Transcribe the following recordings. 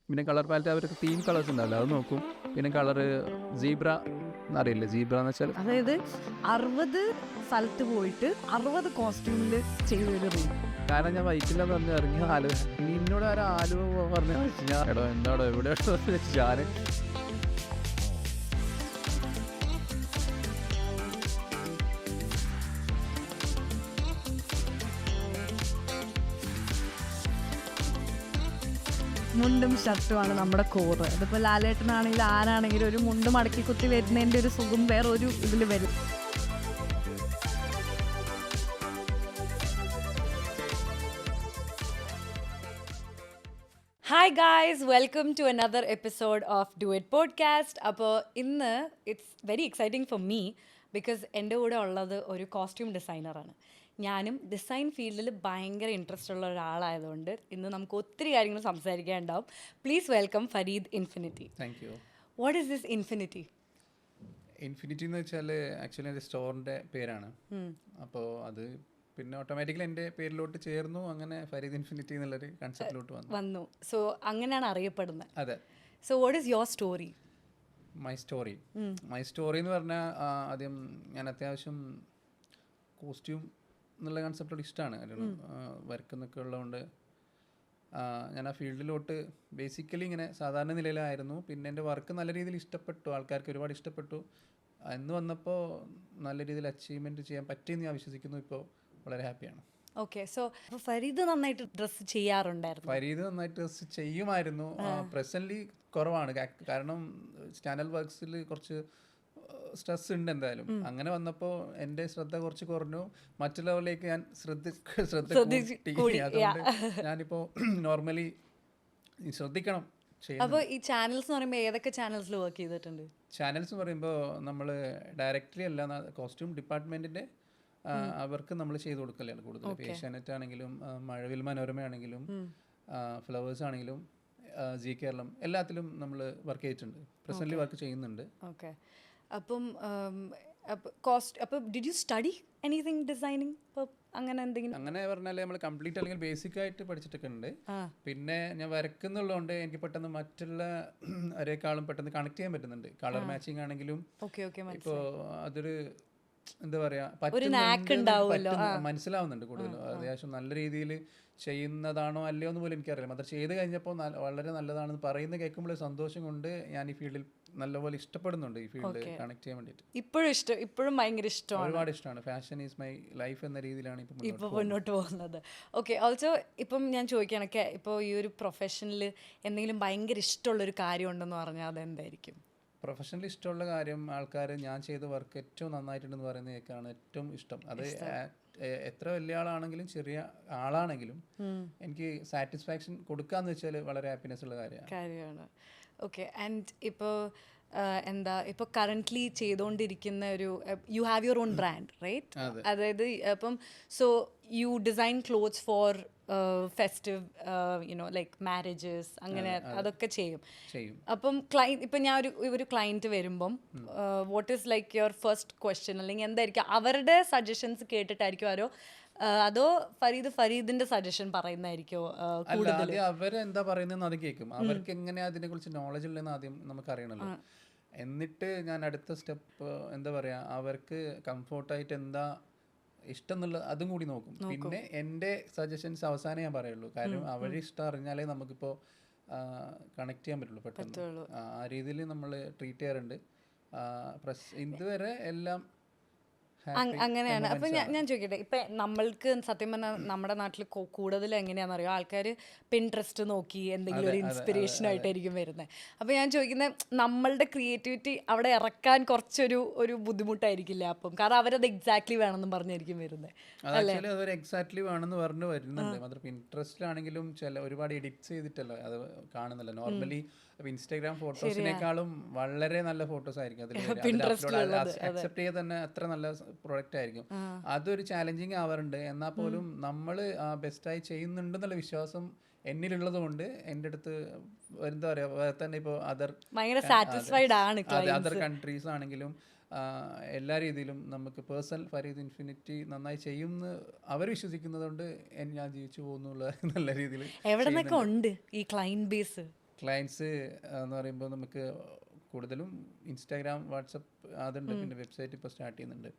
പിന്നെ colour palette അവർക്ക് theme colours ഉണ്ടാവില്ല, അത് നോക്കും. പിന്നെ കളറ് സീബ്ര എന്നറിയില്ലേ, സീബ്ര എന്ന് വെച്ചാൽ അതായത് 60 സ്ഥലത്ത് പോയിട്ട് 60 കോസ്റ്റ്യൂമിൽ ചെയ്തൊരു റീൽ. കാരണം ഞാൻ വൈറ്റില്ലെന്ന് പറഞ്ഞ് ഇറങ്ങിയ ആലുവ, നിന്നോട് ആരും ആലുവ പറഞ്ഞ ഞാൻ എടോ എന്താടോ എവിടെയാണോ ഞാൻ മുണ്ടും ഷർട്ടുമാണ് നമ്മുടെ കോറ്. അതിപ്പോൾ ലാലേട്ടനാണെങ്കിലും ആരാണെങ്കിലും ഒരു മുണ്ട് മടക്കി കുത്തി വരുന്നതിൻ്റെ ഒരു സുഖം വേറെ ഒരു ഇതിൽ വരും. Hi guys, welcome to another episode of do it podcast. അപ്പോൾ ഇന്ന് it's very exciting for me because എൻ്റെ കൂടെ ഉള്ളത് ഒരു കോസ്റ്റ്യൂം ഡിസൈനറാണ്. ഞാനും ഡിസൈൻ ഫീൽഡിൽ ഭയങ്കര ഇൻട്രസ്റ്റ് ഉള്ള ഒരാളായതുകൊണ്ട് ഇന്ന് നമുക്ക് ഒത്തിരി കാര്യങ്ങൾ സംസാരിക്കാനുണ്ടാവും. Please welcome Fareed infinity. Thank you. What is this infinity? Infinity എന്ന് വെച്ചാൽ ആക്ച്വലി എൻ്റെ സ്റ്റോറിൻ്റെ പേരാണ്. അപ്പോൾ അത് പിന്നെ ഓട്ടോമാറ്റിക്കലി എൻ്റെ പേരിലോട്ട് ചേർന്നു, അങ്ങനെ ഫരീദ് ഇൻഫിനിറ്റി എന്നുള്ളൊരു കൺസെപ്റ്റിലോട്ട് വന്നു. സോ അങ്ങനെയാണ് അറിയപ്പെടുന്നത്. അതെ. So what is your story? My story എന്ന് പറഞ്ഞാൽ ആദ്യം ഞാൻ അത്യാവശ്യം കോസ്റ്റ്യൂം എന്നുള്ള കൺസെപ്റ്റോട് ഇഷ്ടമാണ്. വർക്കെന്നൊക്കെ ഉള്ളതുകൊണ്ട് ഞാൻ ആ ഫീൽഡിലോട്ട് ബേസിക്കലി ഇങ്ങനെ സാധാരണ നിലയിലായിരുന്നു. പിന്നെ എൻ്റെ വർക്ക് നല്ല രീതിയിൽ ഇഷ്ടപ്പെട്ടു, ആൾക്കാർക്ക് ഒരുപാട് ഇഷ്ടപ്പെട്ടു. എന്ന് വന്നപ്പോൾ നല്ല രീതിയിൽ അച്ചീവ്മെൻറ്റ് ചെയ്യാൻ പറ്റിയെന്ന് ഞാൻ വിശ്വസിക്കുന്നു. ഇപ്പോൾ വളരെ ഹാപ്പിയാണ്. ഓക്കെ, സോ ഫരീദ് നന്നായിട്ട് ഡ്രസ്സ് ചെയ്യാറുണ്ടായിരുന്നു? ഫരീദ് നന്നായിട്ട് ഡ്രസ്സ് ചെയ്യുമായിരുന്നു. പ്രസൻ്റ്ലി കുറവാണ്, കാരണം ചാനൽ വർക്ക്സിൽ കുറച്ച് സ്ട്രെസ് ഉണ്ട് എന്തായാലും. അങ്ങനെ വന്നപ്പോൾ എൻ്റെ ശ്രദ്ധ കുറച്ച് കുറഞ്ഞു, മറ്റുള്ളവരിലേക്ക് ഞാൻ ശ്രദ്ധ കൂട്ടി. അതുകൊണ്ട് ഞാനിപ്പോൾ നോർമലി ശ്രദ്ധിക്കണം. അപ്പോൾ ഈ ചാനൽസ് എന്ന് പറയുമ്പോൾ ഏതൊക്കെ ചാനൽസിൽ വർക്ക് ചെയ്തിട്ടുണ്ട്? ചാനൽസ് എന്ന് പറയുമ്പോൾ നമ്മൾ ഡയറക്റ്റ്ലി അല്ല, കോസ്റ്റ്യൂം ഡിപ്പാർട്ട്മെൻറ്റിൻ്റെ അവർക്ക് നമ്മൾ ചെയ്ത് കൊടുക്കലാണ് കൂടുതൽ. ഏഷ്യാനെറ്റ് ആണെങ്കിലും മഴവിൽ മനോരമ ആണെങ്കിലും ഫ്ലവേഴ്സ് ആണെങ്കിലും ജി കേരളം, എല്ലാത്തിലും നമ്മൾ വർക്ക് ചെയ്തിട്ടുണ്ട്. പ്രസൻ്റ്ലി വർക്ക് ചെയ്യുന്നുണ്ട്. ഓക്കെ, അപ്പം did you study anything designing? അങ്ങനെ എന്തെങ്കിലും? അങ്ങനെ പറഞ്ഞാൽ നമ്മൾ കംപ്ലീറ്റ് അല്ലെങ്കിൽ ബേസിക് ആയിട്ട് പഠിച്ചിട്ടൊക്കെ ഉണ്ട്. പിന്നെ ഞാൻ വരക്കുന്നുള്ളതുകൊണ്ട് എനിക്ക് പെട്ടെന്ന് മറ്റുള്ളവരെക്കാളും പെട്ടെന്ന് കണക്ട് ചെയ്യാൻ പറ്റുന്നുണ്ട്. കളർ മാച്ചിങ് ആണെങ്കിലും ഇപ്പോൾ അതൊരു എന്താ പറയാ മനസ്സിലാവുന്നുണ്ട് കൂടുതലും. അത്യാവശ്യം നല്ല രീതിയിൽ ചെയ്യുന്നതാണോ അല്ലയോ എന്ന് പോലും എനിക്കറിയാം. അത് ചെയ്ത് കഴിഞ്ഞപ്പോൾ വളരെ നല്ലതാണെന്ന് പറയുന്നത് കേൾക്കുമ്പോൾ സന്തോഷം കൊണ്ട് ഞാൻ ഈ ഫീൽഡിൽ നല്ലപോലെ ഇഷ്ടപ്പെടുന്നുണ്ട്. ഈ ഫീൽഡ് കണക്ട് ചെയ്യാൻ വേണ്ടിയിട്ട് ഇപ്പോഴും ഭയങ്കര ഇഷ്ടമാണ്, ഒരുപാട് ഇഷ്ടമാണ്. ഫാഷൻ ഈസ് മൈ ലൈഫ് എന്ന രീതിയിലാണ് ഇപ്പോൾ മുന്നോട്ട് പോകുന്നത്. ഓക്കെ, ഓൾസോ ഇപ്പം ഞാൻ ചോദിക്കുകയാണൊക്കെ, ഇപ്പോൾ ഈ ഒരു പ്രൊഫഷനിൽ എന്തെങ്കിലും ഭയങ്കര ഇഷ്ടമുള്ളൊരു കാര്യം ഉണ്ടെന്ന് പറഞ്ഞാൽ അതെന്തായിരിക്കും? പ്രൊഫഷണലി ഇഷ്ടമുള്ള കാര്യം, ആൾക്കാർ ഞാൻ ചെയ്ത വർക്ക് ഏറ്റവും നന്നായിട്ടുണ്ടെന്ന് പറയുന്നതൊക്കെയാണ് ഏറ്റവും ഇഷ്ടം. അത് എത്ര വലിയ ആളാണെങ്കിലും ചെറിയ ആളാണെങ്കിലും എനിക്ക് സാറ്റിസ്ഫാക്ഷൻ കൊടുക്കാന്ന് വെച്ചാൽ വളരെ ഹാപ്പിനെസ് ഉള്ള കാര്യമാണ്. ഓക്കെ, ആൻഡ് ഇപ്പോൾ ഇപ്പോൾ കറൻ്റ്ലി ചെയ്തുകൊണ്ടിരിക്കുന്ന ഒരു you have your own brand, right? അതായത് അപ്പം so you design clothes for festive, you know like marriages, അങ്ങനെ അതൊക്കെ ചെയ്യും. അപ്പം ഇപ്പം ഞാൻ ഒരു ക്ലയൻറ്റ് വരുമ്പം what is like your first question, അല്ലെങ്കിൽ എന്തായിരിക്കും അവരുടെ സജഷൻസ് കേട്ടിട്ടായിരിക്കും അതോ ഫരീദിന്റെ സജഷൻ പറയുന്നതായിരിക്കോ കൂടുതൽ? അവരെന്താ പറയുന്നതെന്ന് ആദ്യം കേൾക്കും. അവർക്ക് എങ്ങനെയാ അതിനെ കുറിച്ച് നോളജ് ഉള്ളതെന്ന് ആദ്യം നമുക്ക് അറിയണല്ലോ. എന്നിട്ട് ഞാൻ അടുത്ത സ്റ്റെപ്പ് എന്താ പറയാ, അവർക്ക് കംഫോർട്ടായിട്ട് എന്താ ഇഷ്ടം എന്നുള്ള അതും കൂടി നോക്കും. പിന്നെ എൻ്റെ സജഷൻസ് അവസാനം ഞാൻ പറയുള്ളൂ. കാരണം അവരുടെ ഇഷ്ടം അറിഞ്ഞാലേ നമുക്കിപ്പോൾ കണക്ട് ചെയ്യാൻ പറ്റുള്ളൂ പെട്ടെന്ന്. ആ രീതിയിൽ നമ്മൾ ട്രീറ്റ് ചെയ്യാറുണ്ട്. ഇതുവരെ എല്ലാം അങ്ങനെയാണ്. അപ്പം ഞാൻ ചോദിക്കട്ടെ, ഇപ്പം നമ്മൾക്ക് സത്യം പറഞ്ഞാൽ നമ്മുടെ നാട്ടിൽ കൂടുതൽ എങ്ങനെയാണെന്നറിയോ, ആൾക്കാർ പിൻട്രസ്റ്റ് നോക്കി എന്തെങ്കിലും ഒരു ഇൻസ്പിറേഷൻ ആയിട്ടായിരിക്കും വരുന്നത്. അപ്പോൾ ഞാൻ ചോദിക്കുന്നത്, നമ്മളുടെ ക്രിയേറ്റിവിറ്റി അവിടെ ഇറക്കാൻ കുറച്ചൊരു ബുദ്ധിമുട്ടായിരിക്കില്ല അപ്പം? കാരണം അവരത് എക്സാക്ട്ലി വേണമെന്ന് പറഞ്ഞായിരിക്കും വരുന്നത്. അതൊരു എക്സാക്ട്ലി വേണമെന്ന് പറഞ്ഞു വരുന്നുണ്ട്. മാത്രം പിൻട്രസ്റ്റിലാണെങ്കിലും ഒരുപാട് എഡിറ്റ് ചെയ്തിട്ടല്ലോ അത് കാണുന്നില്ല. നോർമലി ഇൻസ്റ്റാഗ്രാം ഫോട്ടോസിനേക്കാളും വളരെ നല്ല ഫോട്ടോസ് ആയിരിക്കും അതിൽ അക്സെപ്റ്റ് ചെയ്ത് തന്നെ അത്ര നല്ല പ്രൊഡക്റ്റ് ആയിരിക്കും. അതൊരു ചാലഞ്ചിങ് ആവാറുണ്ട്. എന്നാൽ പോലും നമ്മൾ ബെസ്റ്റായി ചെയ്യുന്നുണ്ടെന്നുള്ള വിശ്വാസം എന്നിലുള്ളത് കൊണ്ട് എൻ്റെ അടുത്ത് എന്താ പറയുക, തന്നെ ഇപ്പോൾ അതർ കൺട്രീസ് ആണെങ്കിലും എല്ലാ രീതിയിലും നമുക്ക് പേഴ്സണൽ ഫരീദ് ഇൻഫിനിറ്റി നന്നായി ചെയ്യുമെന്ന് അവർ വിശ്വസിക്കുന്നത് കൊണ്ട് ഞാൻ ജീവിച്ചു പോകുന്നുള്ള നല്ല രീതിയിൽ. എവിടെ നിന്നൊക്കെ ഉണ്ട് ഈ ക്ലയന്റ് ബേസ്? ക്ലയൻസ് എന്ന് പറയുമ്പോൾ നമുക്ക് കൂടുതലും ഇൻസ്റ്റാഗ്രാം, വാട്സപ്പ് അതുണ്ട്, പിന്നെ വെബ്സൈറ്റ് ഇപ്പോൾ സ്റ്റാർട്ട് ചെയ്യുന്നുണ്ട്.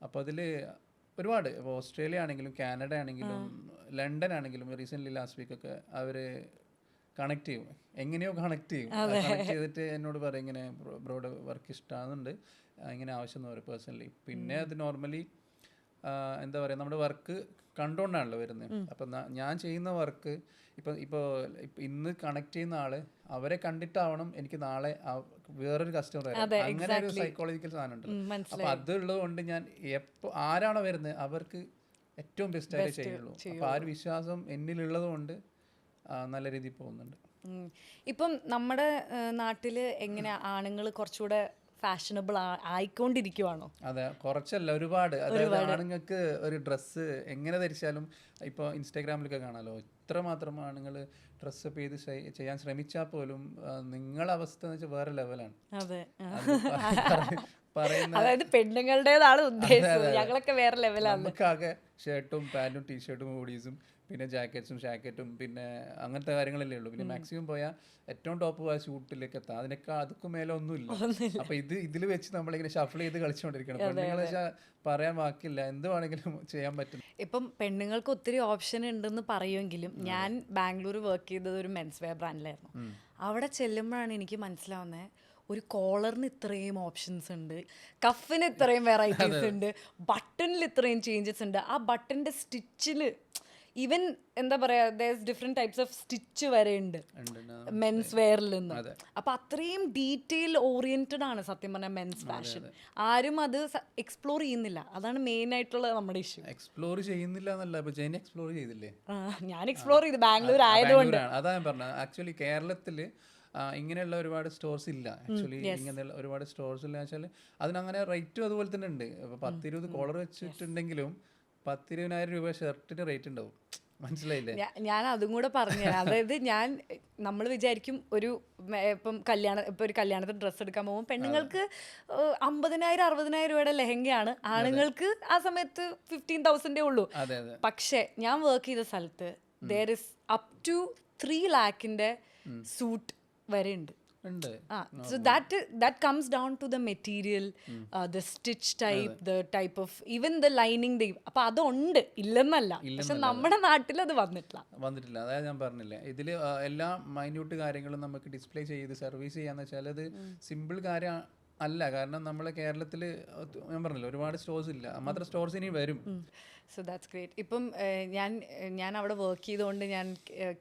അപ്പോൾ അതിൽ ഒരുപാട്, ഇപ്പോൾ ഓസ്ട്രേലിയ ആണെങ്കിലും കാനഡ ആണെങ്കിലും ലണ്ടൻ ആണെങ്കിലും റീസെൻ്റ്ലി ലാസ്റ്റ് വീക്കൊക്കെ അവർ കണക്ട് ചെയ്യും, എങ്ങനെയോ കണക്ട് ചെയ്യും. കണക്ട് ചെയ്തിട്ട് എന്നോട് പറയും ഇങ്ങനെ ബ്രോഡ് വർക്ക് ഇഷ്ടമാകുന്നുണ്ട്, ഇങ്ങനെ ആവശ്യം എന്ന് പറയും പേഴ്സണലി. പിന്നെ അത് നോർമലി എന്താ പറയുക, നമ്മുടെ വർക്ക് കണ്ടുകൊണ്ടാണല്ലോ വരുന്നത്. അപ്പം ഞാൻ ചെയ്യുന്ന വർക്ക് ഇപ്പോൾ ഇന്ന് കണക്ട് ചെയ്യുന്ന ആള് അവരെ കണ്ടിട്ടാവണം എനിക്ക് നാളെ വേറൊരു കസ്റ്റമർ വരാം. അങ്ങനെ ഒരു സൈക്കോളജിക്കൽ സാധനം ഉണ്ടല്ലോ. അപ്പം അതുള്ളത് കൊണ്ട് ഞാൻ എപ്പോൾ ആരാണോ വരുന്നത് അവർക്ക് ഏറ്റവും ബെസ്റ്റ് ആയിട്ട് ചെയ്യുള്ളൂ. അപ്പം ആ ഒരു വിശ്വാസം എന്നിലുള്ളത് കൊണ്ട് നല്ല രീതിയിൽ പോകുന്നുണ്ട്. ഇപ്പം നമ്മുടെ നാട്ടിൽ എങ്ങനെ ആണുങ്ങൾ കുറച്ചുകൂടെ ഫാഷനബിൾ ആയിക്കൊണ്ടിരിക്കുവാണോ? അതെ, കുറച്ചല്ല, ഒരുപാട്. അതായത് ആണുങ്ങൾക്ക് ഒരു ഡ്രസ്സ് എങ്ങനെ ധരിച്ചാലും ഇപ്പോൾ ഇൻസ്റ്റാഗ്രാമിലൊക്കെ കാണാമല്ലോ, ഇത്രമാത്രം ആണുങ്ങൾ ഡ്രസ്സപ്പ് ചെയ്ത് ചെയ്യാൻ ശ്രമിച്ചാൽ പോലും നിങ്ങളെ അവസ്ഥ എന്ന് വെച്ചാൽ വേറെ ലെവലാണ്. അതെ, പറയുന്ന അതായത് പെണ്ണുങ്ങളുടേതാണ് ഉദ്ദേശം, ഞങ്ങളൊക്കെ വേറെ ലെവലാണ്. നമുക്കാകെ ഷർട്ടും പാൻറ്റും ടീഷർട്ടും ഹൂഡീസും പിന്നെ ജാക്കറ്റും പിന്നെ അങ്ങനത്തെ കാര്യങ്ങളല്ലേ ഉള്ളൂ. പിന്നെ മാക്സിമം പോയാൽ ഏറ്റവും ടോപ്പ് പോയ ഷൂട്ടിലേക്ക് എത്താം, അതിനൊക്കെ അതുക്കും മേലെ ഒന്നുമില്ല. അപ്പൊ ഇതിൽ വെച്ച് നമ്മളിങ്ങനെ ഷഫിൾ ചെയ്ത് കളിച്ചുകൊണ്ടിരിക്കണം. പെണ്ണുങ്ങളെ വെച്ചാൽ പറയാൻ വാക്കില്ല, എന്ത് വേണമെങ്കിലും ചെയ്യാൻ പറ്റും. ഇപ്പം പെണ്ണുങ്ങൾക്ക് ഒത്തിരി ഓപ്ഷൻ ഉണ്ടെന്ന് പറയുമെങ്കിലും ഞാൻ ബാംഗ്ലൂർ വർക്ക് ചെയ്തത് ഒരു മെൻസ് വെയർ ബ്രാൻഡിലായിരുന്നു. അവിടെ ചെല്ലുമ്പോഴാണ് എനിക്ക് മനസ്സിലാവുന്നത്, ഒരു കോളറിന് ഇത്രയും ഓപ്ഷൻസ് ഉണ്ട്, കഫിന് ഇത്രയും വെറൈറ്റീസ് ഉണ്ട്, ബട്ടണിൽ ഇത്രയും ചേഞ്ചസ് ഉണ്ട്, ആ ബട്ടണിൻ്റെ സ്റ്റിച്ചിൽ ഈവൻ എന്താ പറയുക ഡിഫറെൻറ്റ് ടൈപ്സ് ഓഫ് സ്റ്റിച്ച് വരെ ഉണ്ട് മെൻസ് വെയറിൽ നിന്ന്. അപ്പം അത്രയും ഡീറ്റെയിൽ ഓറിയൻറ്റഡ് ആണ് സത്യം പറഞ്ഞാൽ മെൻസ് ഫാഷൻ. ആരും അത് എക്സ്പ്ലോർ ചെയ്യുന്നില്ല, അതാണ് മെയിൻ ആയിട്ടുള്ള നമ്മുടെ ഇഷ്യൂ. എക്സ്പ്ലോർ ചെയ്യുന്നില്ല എന്നല്ല, ഇപ്പൊ ജെനി എക്സ്പ്ലോർ ചെയ്തില്ലേ? ഞാൻ എക്സ്പ്ലോർ ചെയ്ത് ബാംഗ്ലൂർ ആയതുകൊണ്ട്. അതാ ഞാൻ പറഞ്ഞത്. ആക്ച്വലി കേരളത്തില് ഇങ്ങനെയുള്ള ഒരുപാട് സ്റ്റോഴ്സ് ഇല്ല. ആക്ച്വലി ഇങ്ങനെയുള്ള ഒരുപാട് സ്റ്റോഴ്സ് ഇല്ല വെച്ചാൽ അതിനങ്ങനെ റേറ്റും അതുപോലെ തന്നെ ഉണ്ട്. ഇപ്പൊ 10-20 കോളർ വെച്ചിട്ടുണ്ടെങ്കിലും 10-20,000 രൂപ ഷർട്ടിന് റേറ്റ് ഉണ്ടാവും. മനസ്സിലായില്ലേ? ഞാൻ അതും കൂടെ പറഞ്ഞു. അതായത് നമ്മൾ വിചാരിക്കും ഇപ്പം ഒരു കല്യാണത്തിന് ഡ്രസ്സ് എടുക്കാൻ പോകുമ്പോൾ പെണ്ണുങ്ങൾക്ക് 50,000-60,000 രൂപയുടെ ലെഹങ്കയാണ്, ആണുങ്ങൾക്ക് ആ സമയത്ത് 15,000 ഉള്ളൂ. പക്ഷെ ഞാൻ വർക്ക് ചെയ്ത സ്ഥലത്ത് there is up to 3 lakhന്റെ suit വരെ ഉണ്ട്. So that comes down to the material, the stitch type, the type of even the lining. അപ്പൊ അതുണ്ട്, ഇല്ലെന്നല്ല, പക്ഷെ നമ്മുടെ നാട്ടിൽ അത് വന്നിട്ടില്ല. അതായത് ഞാൻ പറഞ്ഞില്ലേ, ഇതില് എല്ലാ മൈന്യൂട്ട് കാര്യങ്ങളും നമുക്ക് ഡിസ്പ്ലേ ചെയ്ത് സർവീസ് ചെയ്യാന്ന് വെച്ചാൽ അത് സിമ്പിൾ കാര്യം അല്ല. കാരണം നമ്മളെ കേരളത്തിൽ ഞാൻ പറഞ്ഞില്ല ഒരുപാട് സ്റ്റോഴ്സ് ഇല്ല, മാത്രം സ്റ്റോഴ്സ് ഇനി വരും. So that's great. ഇപ്പം ഞാൻ അവിടെ വർക്ക് ചെയ്തുകൊണ്ട് ഞാൻ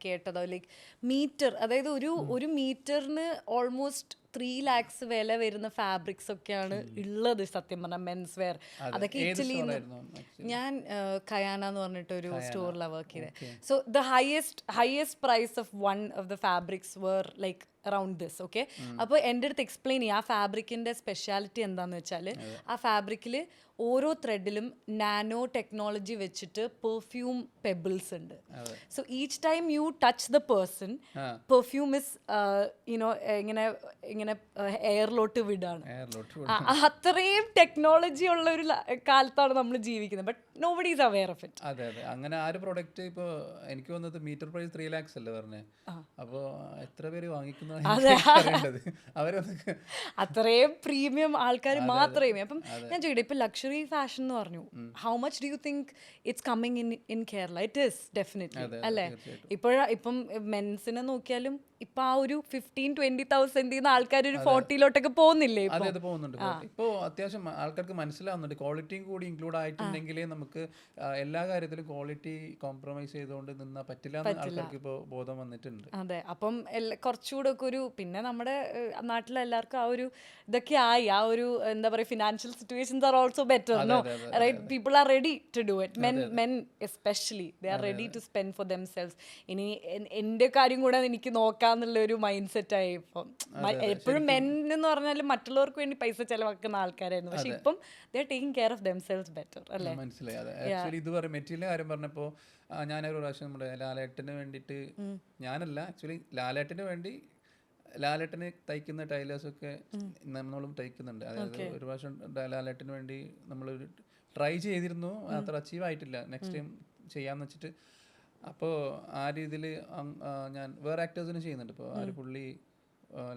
കേട്ടതോ ലൈക്ക് മീറ്റർ, അതായത് ഒരു മീറ്ററിന് ഓൾമോസ്റ്റ് 3 lakhs വില വരുന്ന ഫാബ്രിക്സ് ഒക്കെയാണ് ഉള്ളത് സത്യം പറഞ്ഞാൽ മെൻസ് വെയർ. അതൊക്കെ ഇറ്റലിയിൽ നിന്ന്. ഞാൻ കയാന എന്ന് പറഞ്ഞിട്ട് ഒരു സ്റ്റോറിലാണ് വർക്ക് ചെയ്തത്. So the highest price of one of the fabrics were like around this. Okay, അപ്പോൾ എൻ്റെ അടുത്ത് എക്സ്പ്ലെയിൻ ചെയ്യുക ആ ഫാബ്രിക്കിൻ്റെ സ്പെഷ്യാലിറ്റി എന്താണെന്ന് വെച്ചാൽ ആ ഫാബ്രിക്കിൽ ഓരോ ത്രെഡിലും നാനോ ടെക്നോളജി വെച്ചിട്ട് പെർഫ്യൂം പെബിൾസ് ഉണ്ട്. So each time you touch the person, perfume is ഇങ്ങനെ എയറിലോട്ട് വിടാണ്. അത്രയും ടെക്നോളജി ഉള്ള ഒരു കാലത്താണ് നമ്മൾ ജീവിക്കുന്നത്. But nobody is aware of it. അതെ, അങ്ങനെ ആ ഒരു പ്രൊഡക്റ്റ് ഇപ്പോൾ എനിക്ക് വന്നത് മീറ്റർ പ്രൈസ് 3 lakhs അല്ലേ പറഞ്ഞത്. അപ്പോൾ എത്ര പേര് വാങ്ങിക്കുന്നതാണ് അത്രയും പ്രീമിയം ആൾക്കാർ മാത്രമേ. അപ്പം ഞാൻ ചോദിക്കട്ടെ, ഇപ്പൊ ലക്ഷറി ഫാഷൻ എന്ന് പറഞ്ഞു, how much do you think it's coming in Kerala? It is definitely അല്ലേ? ഇപ്പം മെൻസിനെ നോക്കിയാലും ഇപ്പൊ ആ ഒരു 15,000-20,000 ആൾക്കാർ ഒരു 40-ലോട്ടൊക്കെ പോകുന്നില്ലേ? പോകുന്നുണ്ട്. ഇപ്പോൾ അത്യാവശ്യം ആൾക്കാർക്ക് മനസ്സിലാവുന്നുണ്ട്, ക്വാളിറ്റിയും കൂടി ഇൻക്ലൂഡ് ആയിട്ടുണ്ടെങ്കിലേ നമുക്ക് എല്ലാ കാര്യത്തിലും ക്വാളിറ്റി കോംപ്രമൈസ് ചെയ്തുകൊണ്ട് നിന്നാ പറ്റില്ല എന്ന് ആൾക്കാർക്ക് ഇപ്പോൾ ബോധം വന്നിട്ടുണ്ട്. അതെ, അപ്പം കുറച്ചുകൂടെ ഒക്കെ പിന്നെ നമ്മുടെ നാട്ടിലെല്ലാവർക്കും ആ ഒരു ഇതൊക്കെ ആയി, ആ ഒരു എന്താ പറയുക, financial situations are also better, no right? People are ready to do it. Men especially they are ready to spend for themselves. ഇനി എൻ്റെ കാര്യം കൂടെ എനിക്ക് നോക്കാന്നുള്ള ഒരു മൈൻഡ് സെറ്റ് ആയി. ഇപ്പം എപ്പോഴും മെൻ എന്ന് പറഞ്ഞാൽ മറ്റുള്ളവർക്ക് വേണ്ടി പൈസ ചെലവാക്കുന്ന ആൾക്കാരായിരുന്നു, പക്ഷെ ഇപ്പം they are taking care of themselves better, അല്ലേ? മനസ്സിലായി. ആക്ച്വലി ഇത് പറയും മെറ്റീരിയൽ കാര്യം പറഞ്ഞപ്പോൾ ഞാനൊരു പ്രാവശ്യം നമ്മുടെ ലാലേട്ടന് വേണ്ടിയിട്ട്, ഞാനല്ല ആക്ച്വലി ലാലേട്ടന് തയ്ക്കുന്ന ടൈലേഴ്സൊക്കെ നമ്മളും തയ്ക്കുന്നുണ്ട്. അതായത് ഒരു പ്രാവശ്യം ലാലേട്ടന് വേണ്ടി നമ്മൾ ട്രൈ ചെയ്തിരുന്നു, അത്ര അച്ചീവ് ആയിട്ടില്ല. നെക്സ്റ്റ് ടൈം ചെയ്യാന്ന് വെച്ചിട്ട് അപ്പോൾ ആ രീതിയിൽ ഞാൻ വേറെ ആക്ടേഴ്സിന് ചെയ്യുന്നുണ്ട്. ഇപ്പോൾ ആര് പുള്ളി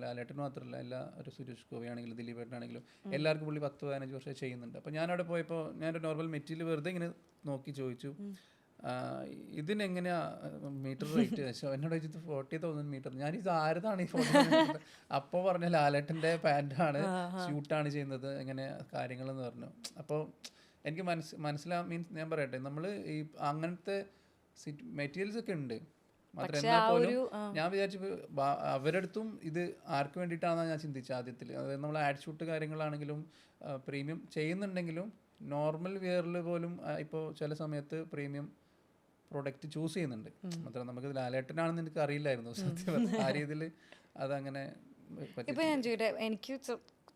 ലാലേട്ടന് മാത്രമല്ല, എല്ലാ ഒരു സുരേഷ് ഗോപി ആണെങ്കിലും ദിലീപേട്ടനാണെങ്കിലും എല്ലാവർക്കും പുള്ളി 10-15 വർഷം ചെയ്യുന്നുണ്ട്. അപ്പോൾ ഞാനവിടെ പോയപ്പോൾ ഞാനൊരു നോർമൽ മെറ്റീരിയൽ വെറുതെ ഇങ്ങനെ നോക്കി ചോദിച്ചു, ഇതിനെങ്ങനെയാ മീറ്റർ റേറ്റ്? എന്നോട് ചോദിച്ചത് 40,000 മീറ്റർ. ഞാനിത് ആരതാണ് ഈ 40,000? അപ്പോൾ പറഞ്ഞ ലാലേട്ടൻ്റെ പാൻറ്റാണ്, ഷൂട്ടാണ് ചെയ്യുന്നത്, എങ്ങനെ കാര്യങ്ങളെന്ന് പറഞ്ഞു. അപ്പോൾ എനിക്ക് മീൻസ് ഞാൻ പറയട്ടെ, നമ്മൾ ഈ അങ്ങനത്തെ മെറ്റീരിയൽസ് ഒക്കെ ഉണ്ട് മാത്രം. എന്നാൽ പോലും ഞാൻ വിചാരിച്ചു അവരുടെ അടുത്തും ഇത് ആർക്ക് വേണ്ടിയിട്ടാണെന്നാണ് ഞാൻ ചിന്തിച്ചത് ആദ്യത്തിൽ. അതായത് നമ്മൾ ആഡ് ഷൂട്ട് കാര്യങ്ങളാണെങ്കിലും പ്രീമിയം ചെയ്യുന്നുണ്ടെങ്കിലും നോർമൽ വെയറിൽ പോലും ഇപ്പോൾ ചില സമയത്ത് പ്രീമിയം പ്രോഡക്റ്റ് ചൂസ് ചെയ്യുന്നുണ്ട്. മാത്രം നമുക്ക് ലാലേട്ടനാണെന്ന് എനിക്ക് അറിയില്ലായിരുന്നു സത്യം. ആ രീതിയിൽ അതങ്ങനെ ഇപ്പം ഞാൻ ചോദിക്കട്ടെ, എനിക്ക്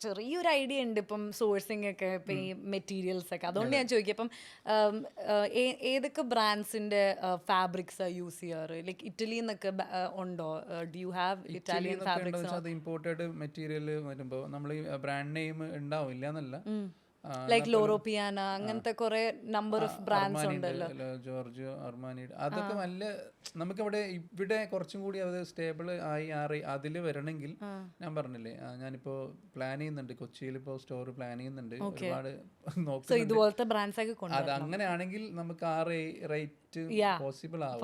ചെറിയൊരു ഐഡിയ ഉണ്ട് ഇപ്പം സോഴ്സിംഗ് ഒക്കെ, ഇപ്പം ഈ മെറ്റീരിയൽസ് ഒക്കെ. അതുകൊണ്ട് ഞാൻ ചോദിക്കാം, ഇപ്പം ഏതൊക്കെ ബ്രാൻഡ്സിന്റെ ഫാബ്രിക്സ് യൂസ് ചെയ്യാറ്? ലൈക്ക് ഇറ്റലിയിൽ നിന്നൊക്കെ ഉണ്ടോ? Do you have Italian fabrics? അത് ഇമ്പോർട്ടഡ് മെറ്റീരിയൽ വരുമ്പോൾ നമ്മൾ ഈ ബ്രാൻഡ് നെയിം ഉണ്ടാവും, ഇല്ല എന്നല്ല. ലൈക്ക് ലോറോ പിയാന അങ്ങനത്തെ കുറെ നമ്പർ ഓഫ് ബ്രാൻഡ്സ് ഉണ്ടല്ലോ. ജോർജിയോ അർമാനി, അതൊക്കെ നല്ല നമുക്കവിടെ ഇവിടെ കുറച്ചും കൂടി അത് സ്റ്റേബിൾ ആയി അതിൽ വരണമെങ്കിൽ ഞാൻ പറഞ്ഞില്ലേ, ഞാനിപ്പോൾ പ്ലാൻ ചെയ്യുന്നുണ്ട്, കൊച്ചിയിൽ ഇപ്പോൾ സ്റ്റോർ പ്ലാൻ ചെയ്യുന്നുണ്ട്, ഒരുപാട് നോക്കുന്നുണ്ട്. അത് അങ്ങനെയാണെങ്കിൽ നമുക്ക് ആ റേറ്റ് പോസിബിൾ ആവും.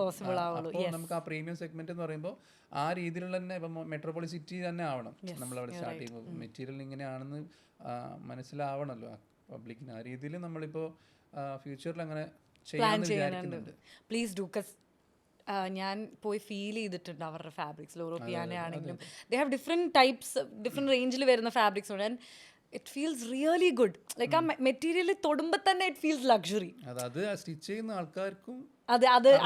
അപ്പോൾ നമുക്ക് ആ പ്രീമിയം സെഗ്മെന്റ് എന്ന് പറയുമ്പോൾ ആ രീതിയിലുള്ള തന്നെ ഇപ്പം മെട്രോപോളി സിറ്റി തന്നെ ആവണം നമ്മളവിടെ സ്റ്റാർട്ട് ചെയ്യുമ്പോൾ. മെറ്റീരിയൽ ഇങ്ങനെയാണെന്ന് മനസ്സിലാവണമല്ലോ പബ്ലിക്കിന്. ആ രീതിയിൽ നമ്മളിപ്പോൾ ഫ്യൂച്ചറിൽ അങ്ങനെ ചെയ്യാമെന്ന് വിചാരിക്കുന്നുണ്ട്. Please do. ഞാൻ പോയി ഫീൽ ചെയ്തിട്ടുണ്ട് അവരുടെ ഫാബ്രിക്സ്. ലോറോ പിയാന ആണെങ്കിലും they have different types, different റേഞ്ചിൽ വരുന്ന ഫാബ്രിക്സ് ഉണ്ട്. And it feels really good. Like ആ മെറ്റീരിയൽ തൊടുമ്പോൾ തന്നെ ഇറ്റ് ഫീൽസ് ലക്ഷറി. അത് സ്റ്റിച്ച് ചെയ്യുന്ന ആൾക്കാർക്കും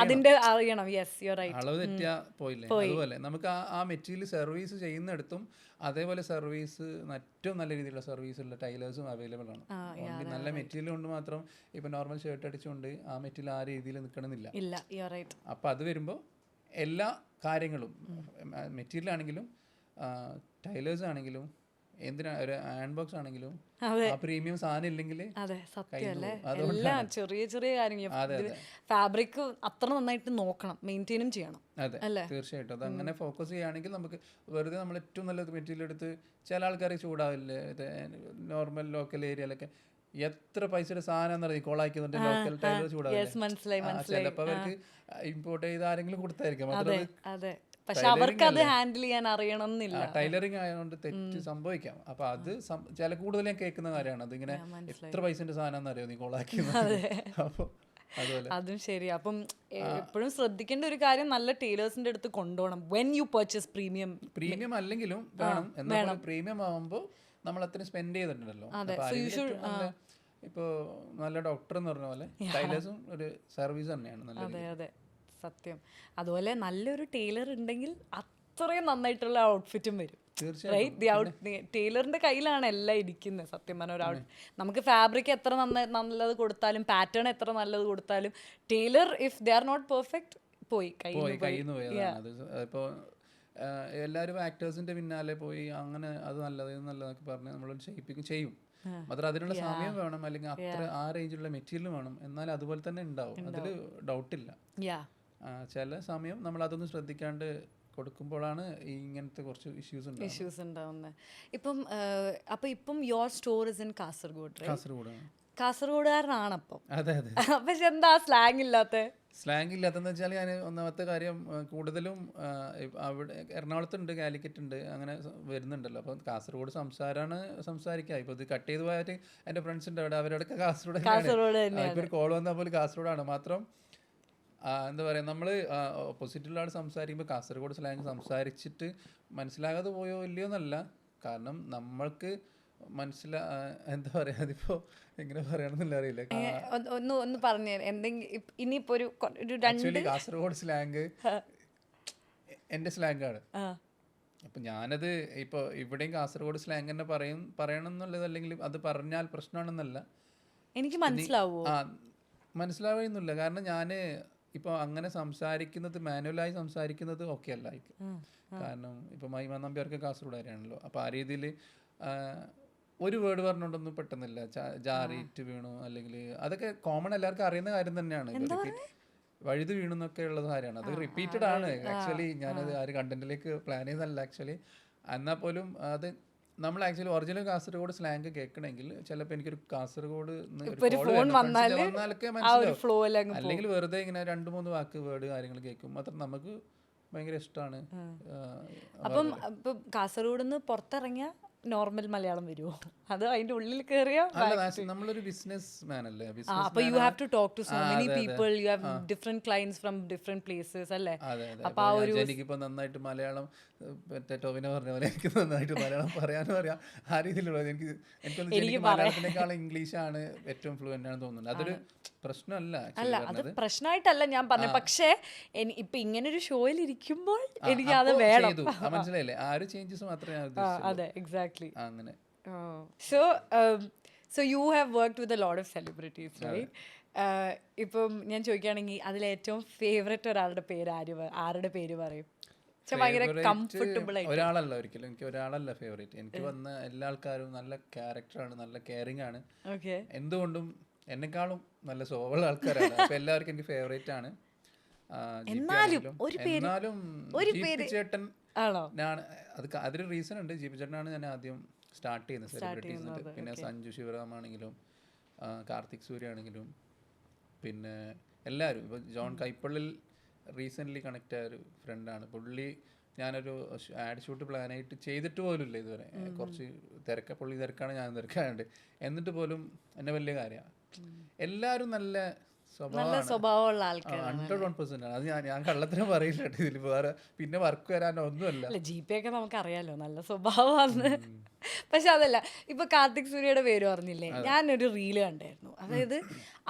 അതിന്റെ അറിയണം. Yes, you are right. അളവ് തെറ്റിയാ പോയില്ലേ. അതുപോലെ നമുക്ക് ആ മെറ്റീരിയൽ സർവീസ് ചെയ്യുന്നിടത്തും അതേപോലെ സർവീസ് ഏറ്റവും നല്ല രീതിയിലുള്ള സർവീസ് ഉള്ള ടൈലേഴ്സും അവൈലബിൾ ആണ്. നല്ല മെറ്റീരിയൽ കൊണ്ട് മാത്രം ഇപ്പൊ നോർമൽ ഷർട്ട് അടിച്ചുകൊണ്ട് ആ മെറ്റീരിയൽ ആ രീതിയിൽ നിൽക്കണമെന്നില്ല. അപ്പൊ അത് വരുമ്പോൾ എല്ലാ കാര്യങ്ങളും മെറ്റീരിയൽ ആണെങ്കിലും ടൈലേഴ്സ് ആണെങ്കിലും എന്തിനാ ഒരു ഹാൻഡ് ബോക്സ് ആണെങ്കിലും ആ പ്രീമിയം സാധനം ഇല്ലെങ്കിൽ ചെറിയ ചെറിയ കാര്യങ്ങൾ ഫാബ്രിക് അത്ര നന്നായിട്ട് നോക്കണം, മെയിൻറ്റെയിനും ചെയ്യണം. അതെ, തീർച്ചയായിട്ടും. അത് അങ്ങനെ ഫോക്കസ് ചെയ്യുകയാണെങ്കിൽ നമുക്ക് വെറുതെ നമ്മൾ ഏറ്റവും നല്ല മെറ്റീരിയൽ എടുത്ത്, ചില ആൾക്കാർ ചൂടാവില്ലേ നോർമൽ ലോക്കൽ ഏരിയയിലൊക്കെ എത്ര പൈസയുടെ സാധനം എന്നറിയാം കോളാക്കുന്നുണ്ട്, ലോക്കൽ ടൈലർ ചൂടാവില്ല. ചിലപ്പോൾ അവർക്ക് ഇമ്പോർട്ട് ചെയ്ത് ആരെങ്കിലും കൊടുത്തായിരിക്കും. പക്ഷെ അവർക്ക് അത് ഹാൻഡിൽ ചെയ്യാൻ അറിയണമെന്നില്ല. ടൈലറിങ് ആയതുകൊണ്ട് തെറ്റ് സംഭവിക്കാം. അപ്പൊ അത് ചില കൂടുതൽ ഞാൻ കേൾക്കുന്ന കാര്യമാണ്. അതിങ്ങനെ എത്ര പൈസന്റെ സാധനം അറിയോ നീ കോളാക്കുന്നത്. അപ്പൊ അതും ശരി. അപ്പം എപ്പോഴും ശ്രദ്ധിക്കേണ്ട ഒരു കാര്യം, നല്ല ടൈലേഴ്സിന്റെ അടുത്ത് കൊണ്ടുപോകണം വെൻ യു പർച്ചേസ് പ്രീമിയം അല്ലെങ്കിലും വേണം. എന്നാൽ പ്രീമിയം ആവുമ്പോൾ നമ്മൾ അത്രയും സ്പെൻഡ് ചെയ്തിട്ടുണ്ടല്ലോ. ഇപ്പോ നല്ല ഡോക്ടർ എന്ന് പറഞ്ഞ പോലെ ടൈലേഴ്സും ഒരു സർവീസ് തന്നെയാണ്. നല്ല സത്യം. അതുപോലെ നല്ലൊരു ടൈലർ ഉണ്ടെങ്കിൽ അത്രയും നന്നായിട്ടുള്ള ഔട്ട്ഫിറ്റും വരും. ടൈലറിന്റെ കയ്യിലാണ് എല്ലാം ഇരിക്കുന്നത് സത്യം പറഞ്ഞ. നമുക്ക് ഫാബ്രിക് എത്ര നല്ലത് കൊടുത്താലും, പാറ്റേൺ എത്ര നല്ലത് കൊടുത്താലും, tailor if they are not perfect പോയി കയ്യിൽ നിന്ന്. ഇപ്പോൾ എല്ലാവരും ആക്ടേഴ്സിന്റെ പിന്നാലെ പോയി അങ്ങനെ അത് നല്ലതൊക്കെ പറഞ്ഞ് നമ്മൾ ചെയ്യും. മാത്രം അതിനുള്ള സമയം വേണം, അല്ലെങ്കിൽ അത്ര ആ റേഞ്ചിലുള്ള മെറ്റീരിയൽ വേണം. എന്നാൽ അതുപോലെ തന്നെ ഉണ്ടാവും, അതിൽ ഡൗട്ടില്ല. ചില സമയം നമ്മൾ അതൊന്നും ശ്രദ്ധിക്കാണ്ട് കൊടുക്കുമ്പോഴാണ് ഇങ്ങനത്തെ കുറച്ച് ഇഷ്യൂസ് ഉണ്ടാവുന്നത്. ഇപ്പം യുവർ സ്റ്റോർ ഇസ് ഇൻ കാസർഗോഡുകാരനാണപ്പം. പക്ഷെ എന്താ സ്ലാങ് ഇല്ലാത്തതെന്ന് വെച്ചാൽ ഞാൻ ഒന്നാമത്തെ കാര്യം കൂടുതലും അവിടെ എറണാകുളത്തുണ്ട്, കാലിക്കറ്റ് ഉണ്ട്, അങ്ങനെ വരുന്നുണ്ടല്ലോ. അപ്പം കാസർഗോഡ് സംസാരിക്കുക. ഇപ്പോൾ ഇത് കട്ട് ചെയ്ത് പോയിട്ട് എൻ്റെ ഫ്രണ്ട്സ് ഉണ്ട് അവിടെ, അവരോടൊക്കെ കാസർഗോഡ്. ഇപ്പോൾ ഒരു കോൾ വന്നാൽ പോലും കാസർഗോഡാണ്. മാത്രം എന്താ പറയുക, നമ്മൾ ഓപ്പോസിറ്റുള്ള ആൾ സംസാരിക്കുമ്പോൾ കാസർഗോഡ് സ്ലാങ് സംസാരിച്ചിട്ട് മനസ്സിലാകാതെ പോയോ ഇല്ലയോ എന്നല്ല. കാരണം നമ്മൾക്ക് എന്താ പറയുക, അതിപ്പോ എങ്ങനെ പറയണമെന്നില്ല, അറിയില്ല. ഒന്ന് പറഞ്ഞു എന്തെങ്കിലും. ഇനിയിപ്പോ ആക്ച്വലി കാസർഗോഡ് സ്ലാങ് എൻ്റെ സ്ലാങ്ങാണ്. അപ്പം ഞാനത് ഇപ്പോൾ ഇവിടെയും കാസർഗോഡ് സ്ലാങ് തന്നെ പറയണം എന്നുള്ളത്, അല്ലെങ്കിൽ അത് പറഞ്ഞാൽ പ്രശ്നമാണെന്നല്ല. എനിക്ക് മനസ്സിലാവുന്നില്ല. കാരണം ഞാൻ ഇപ്പോൾ അങ്ങനെ സംസാരിക്കുന്നത്, മാനുവലായി സംസാരിക്കുന്നത് ഓക്കെ അല്ല. കാരണം ഇപ്പോൾ മൈമ നമ്പ്യാർക്ക് കാസർഗോഡുകാരാണല്ലോ. അപ്പോൾ ആ രീതിയിൽ ഒരു വേർഡ് പറഞ്ഞുകൊണ്ടൊന്നും പെട്ടെന്നില്ല. ജാറിയിട്ട് വീണു, അല്ലെങ്കിൽ അതൊക്കെ കോമൺ എല്ലാവർക്കും അറിയുന്ന കാര്യം തന്നെയാണ്. വഴുതി വീണെന്നൊക്കെ ഉള്ള കാര്യമാണ്. അത് റിപ്പീറ്റഡ് ആണ് ആക്ച്വലി. ഞാനത് ആ ഒരു കണ്ടന്റിലേക്ക് പ്ലാൻ ചെയ്തല്ല ആക്ച്വലി. എന്നാൽ പോലും അത് നമ്മൾ ആക്ച്വലി ഒറിജിനൽ കാസർഗോഡ് സ്ലാങ് കേൾക്കണമെങ്കിൽ ചിലപ്പോൾ എനിക്കൊരു കാസർഗോഡ് വന്നാലൊക്കെ മനസ്സിലാവും. അല്ലെങ്കിൽ വെറുതെ ഇങ്ങനെ 2-3 വാക്ക് വേർഡ് കാര്യങ്ങൾ കേൾക്കും മാത്രം നമുക്ക് ഭയങ്കര ഇഷ്ടമാണ്. അപ്പം ഇപ്പൊ കാസർഗോഡ് നിന്ന് പുറത്തിറങ്ങിയ നോർമൽ മലയാളം വരുമോ, അത് അതിന്റെ ഉള്ളിൽ കയറിയ? നമ്മളൊരു ബിസിനസ് മാൻ അല്ലേ. അപ്പൊ you have to talk to so many people, you have different clients from different places അല്ലേ. അപ്പൊ എനിക്കിപ്പോ നന്നായിട്ട് മലയാളം മറ്റേ ടോവിനെ പറഞ്ഞ പോലെ എനിക്ക് നന്നായിട്ട് മലയാളം പറയാനും അറിയാം. ആ രീതിയിലുള്ളത് എനിക്ക് മലയാളത്തിനേക്കാളും ഇംഗ്ലീഷാണ് ഏറ്റവും ഫ്ലുവൻ്റ് ആണെന്ന് തോന്നുന്നുണ്ട്. അതൊരു പ്രശ്നമല്ല. അത് പ്രശ്നമായിട്ടല്ല ഞാൻ പറഞ്ഞത്, പക്ഷേ ഇപ്പൊ ഇങ്ങനെ ഒരു ഷോയിൽ ഇരിക്കുമ്പോൾ എനിക്ക് അത് വേണം. മനസ്സിലായില്ലേ, ആ ഒരു ചേഞ്ചസ് മാത്രമേ ഞാൻ ഉദ്ദേശിച്ചുള്ളൂ. അതെ, എക്സാക്ട്ലി. അങ്ങനെ. So you have worked with a lot of celebrities, right? ഇപ്പം ഞാൻ ചോദിക്കുകയാണെങ്കിൽ അതിലേറ്റവും ഫേവറേറ്റ് ഒരാളുടെ പേര് ആരുടെ പേര് പറയും? ഭയങ്കര കംഫർട്ടബിൾ ആയിട്ട്. ഒരാളല്ല, ഒരിക്കലും എനിക്ക് ഒരാളല്ല ഫേവറേറ്റ്. എനിക്ക് വന്ന എല്ലാ ആൾക്കാരും നല്ല ക്യാരക്ടറാണ്, നല്ല കെയറിംഗ് ആണ്. എന്തുകൊണ്ടും എന്നെക്കാളും നല്ല സ്വഭാവമുള്ള ആൾക്കാരാണ്. അപ്പൊ എല്ലാവർക്കും എനിക്ക് ഫേവറേറ്റ് ആണ്. എന്നാലും ചേട്ടൻ ഞാൻ അതൊരു റീസൺ ഉണ്ട്. ജീപി ചേട്ടനാണ് ഞാൻ ആദ്യം സ്റ്റാർട്ട് ചെയ്യുന്നത് സെലിബ്രിറ്റീസ്. പിന്നെ സഞ്ജു ശിവറാം ആണെങ്കിലും കാർത്തിക് സൂര്യ ആണെങ്കിലും പിന്നെ എല്ലാവരും. ഇപ്പോൾ ജോൺ കൈപ്പള്ളിൽ റീസെൻ്റ്ലി കണക്ട് ആയ ഒരു ഫ്രണ്ടാണ് പുള്ളി. ഞാനൊരു ആഡ് ഷൂട്ട് പ്ലാനായിട്ട് ചെയ്തിട്ട് പോലുമില്ല ഇതുവരെ. കുറച്ച് പുള്ളി തിരക്കാണ്, ഞാൻ തിരക്കാനുണ്ട്. എന്നിട്ട് പോലും എന്നെ വലിയ കാര്യമാണ്. എല്ലാവരും നല്ല സ്വഭാവമുള്ള ആൾക്കാർ 100% ആണ്. അത് ഞാൻ കള്ളത്തിനും പറയില്ല ഇതിൽ. വേറെ പിന്നെ വർക്ക് വരാനോ ഒന്നുമല്ല. GP ഒക്കെ നമുക്കറിയാലോ നല്ല സ്വഭാവമാണ്. പക്ഷെ അതല്ല, ഇപ്പൊ കാർത്തിക് സൂര്യയുടെ പേര് പറഞ്ഞില്ലേ, ഞാനൊരു റീല് കണ്ടായിരുന്നു. അതായത്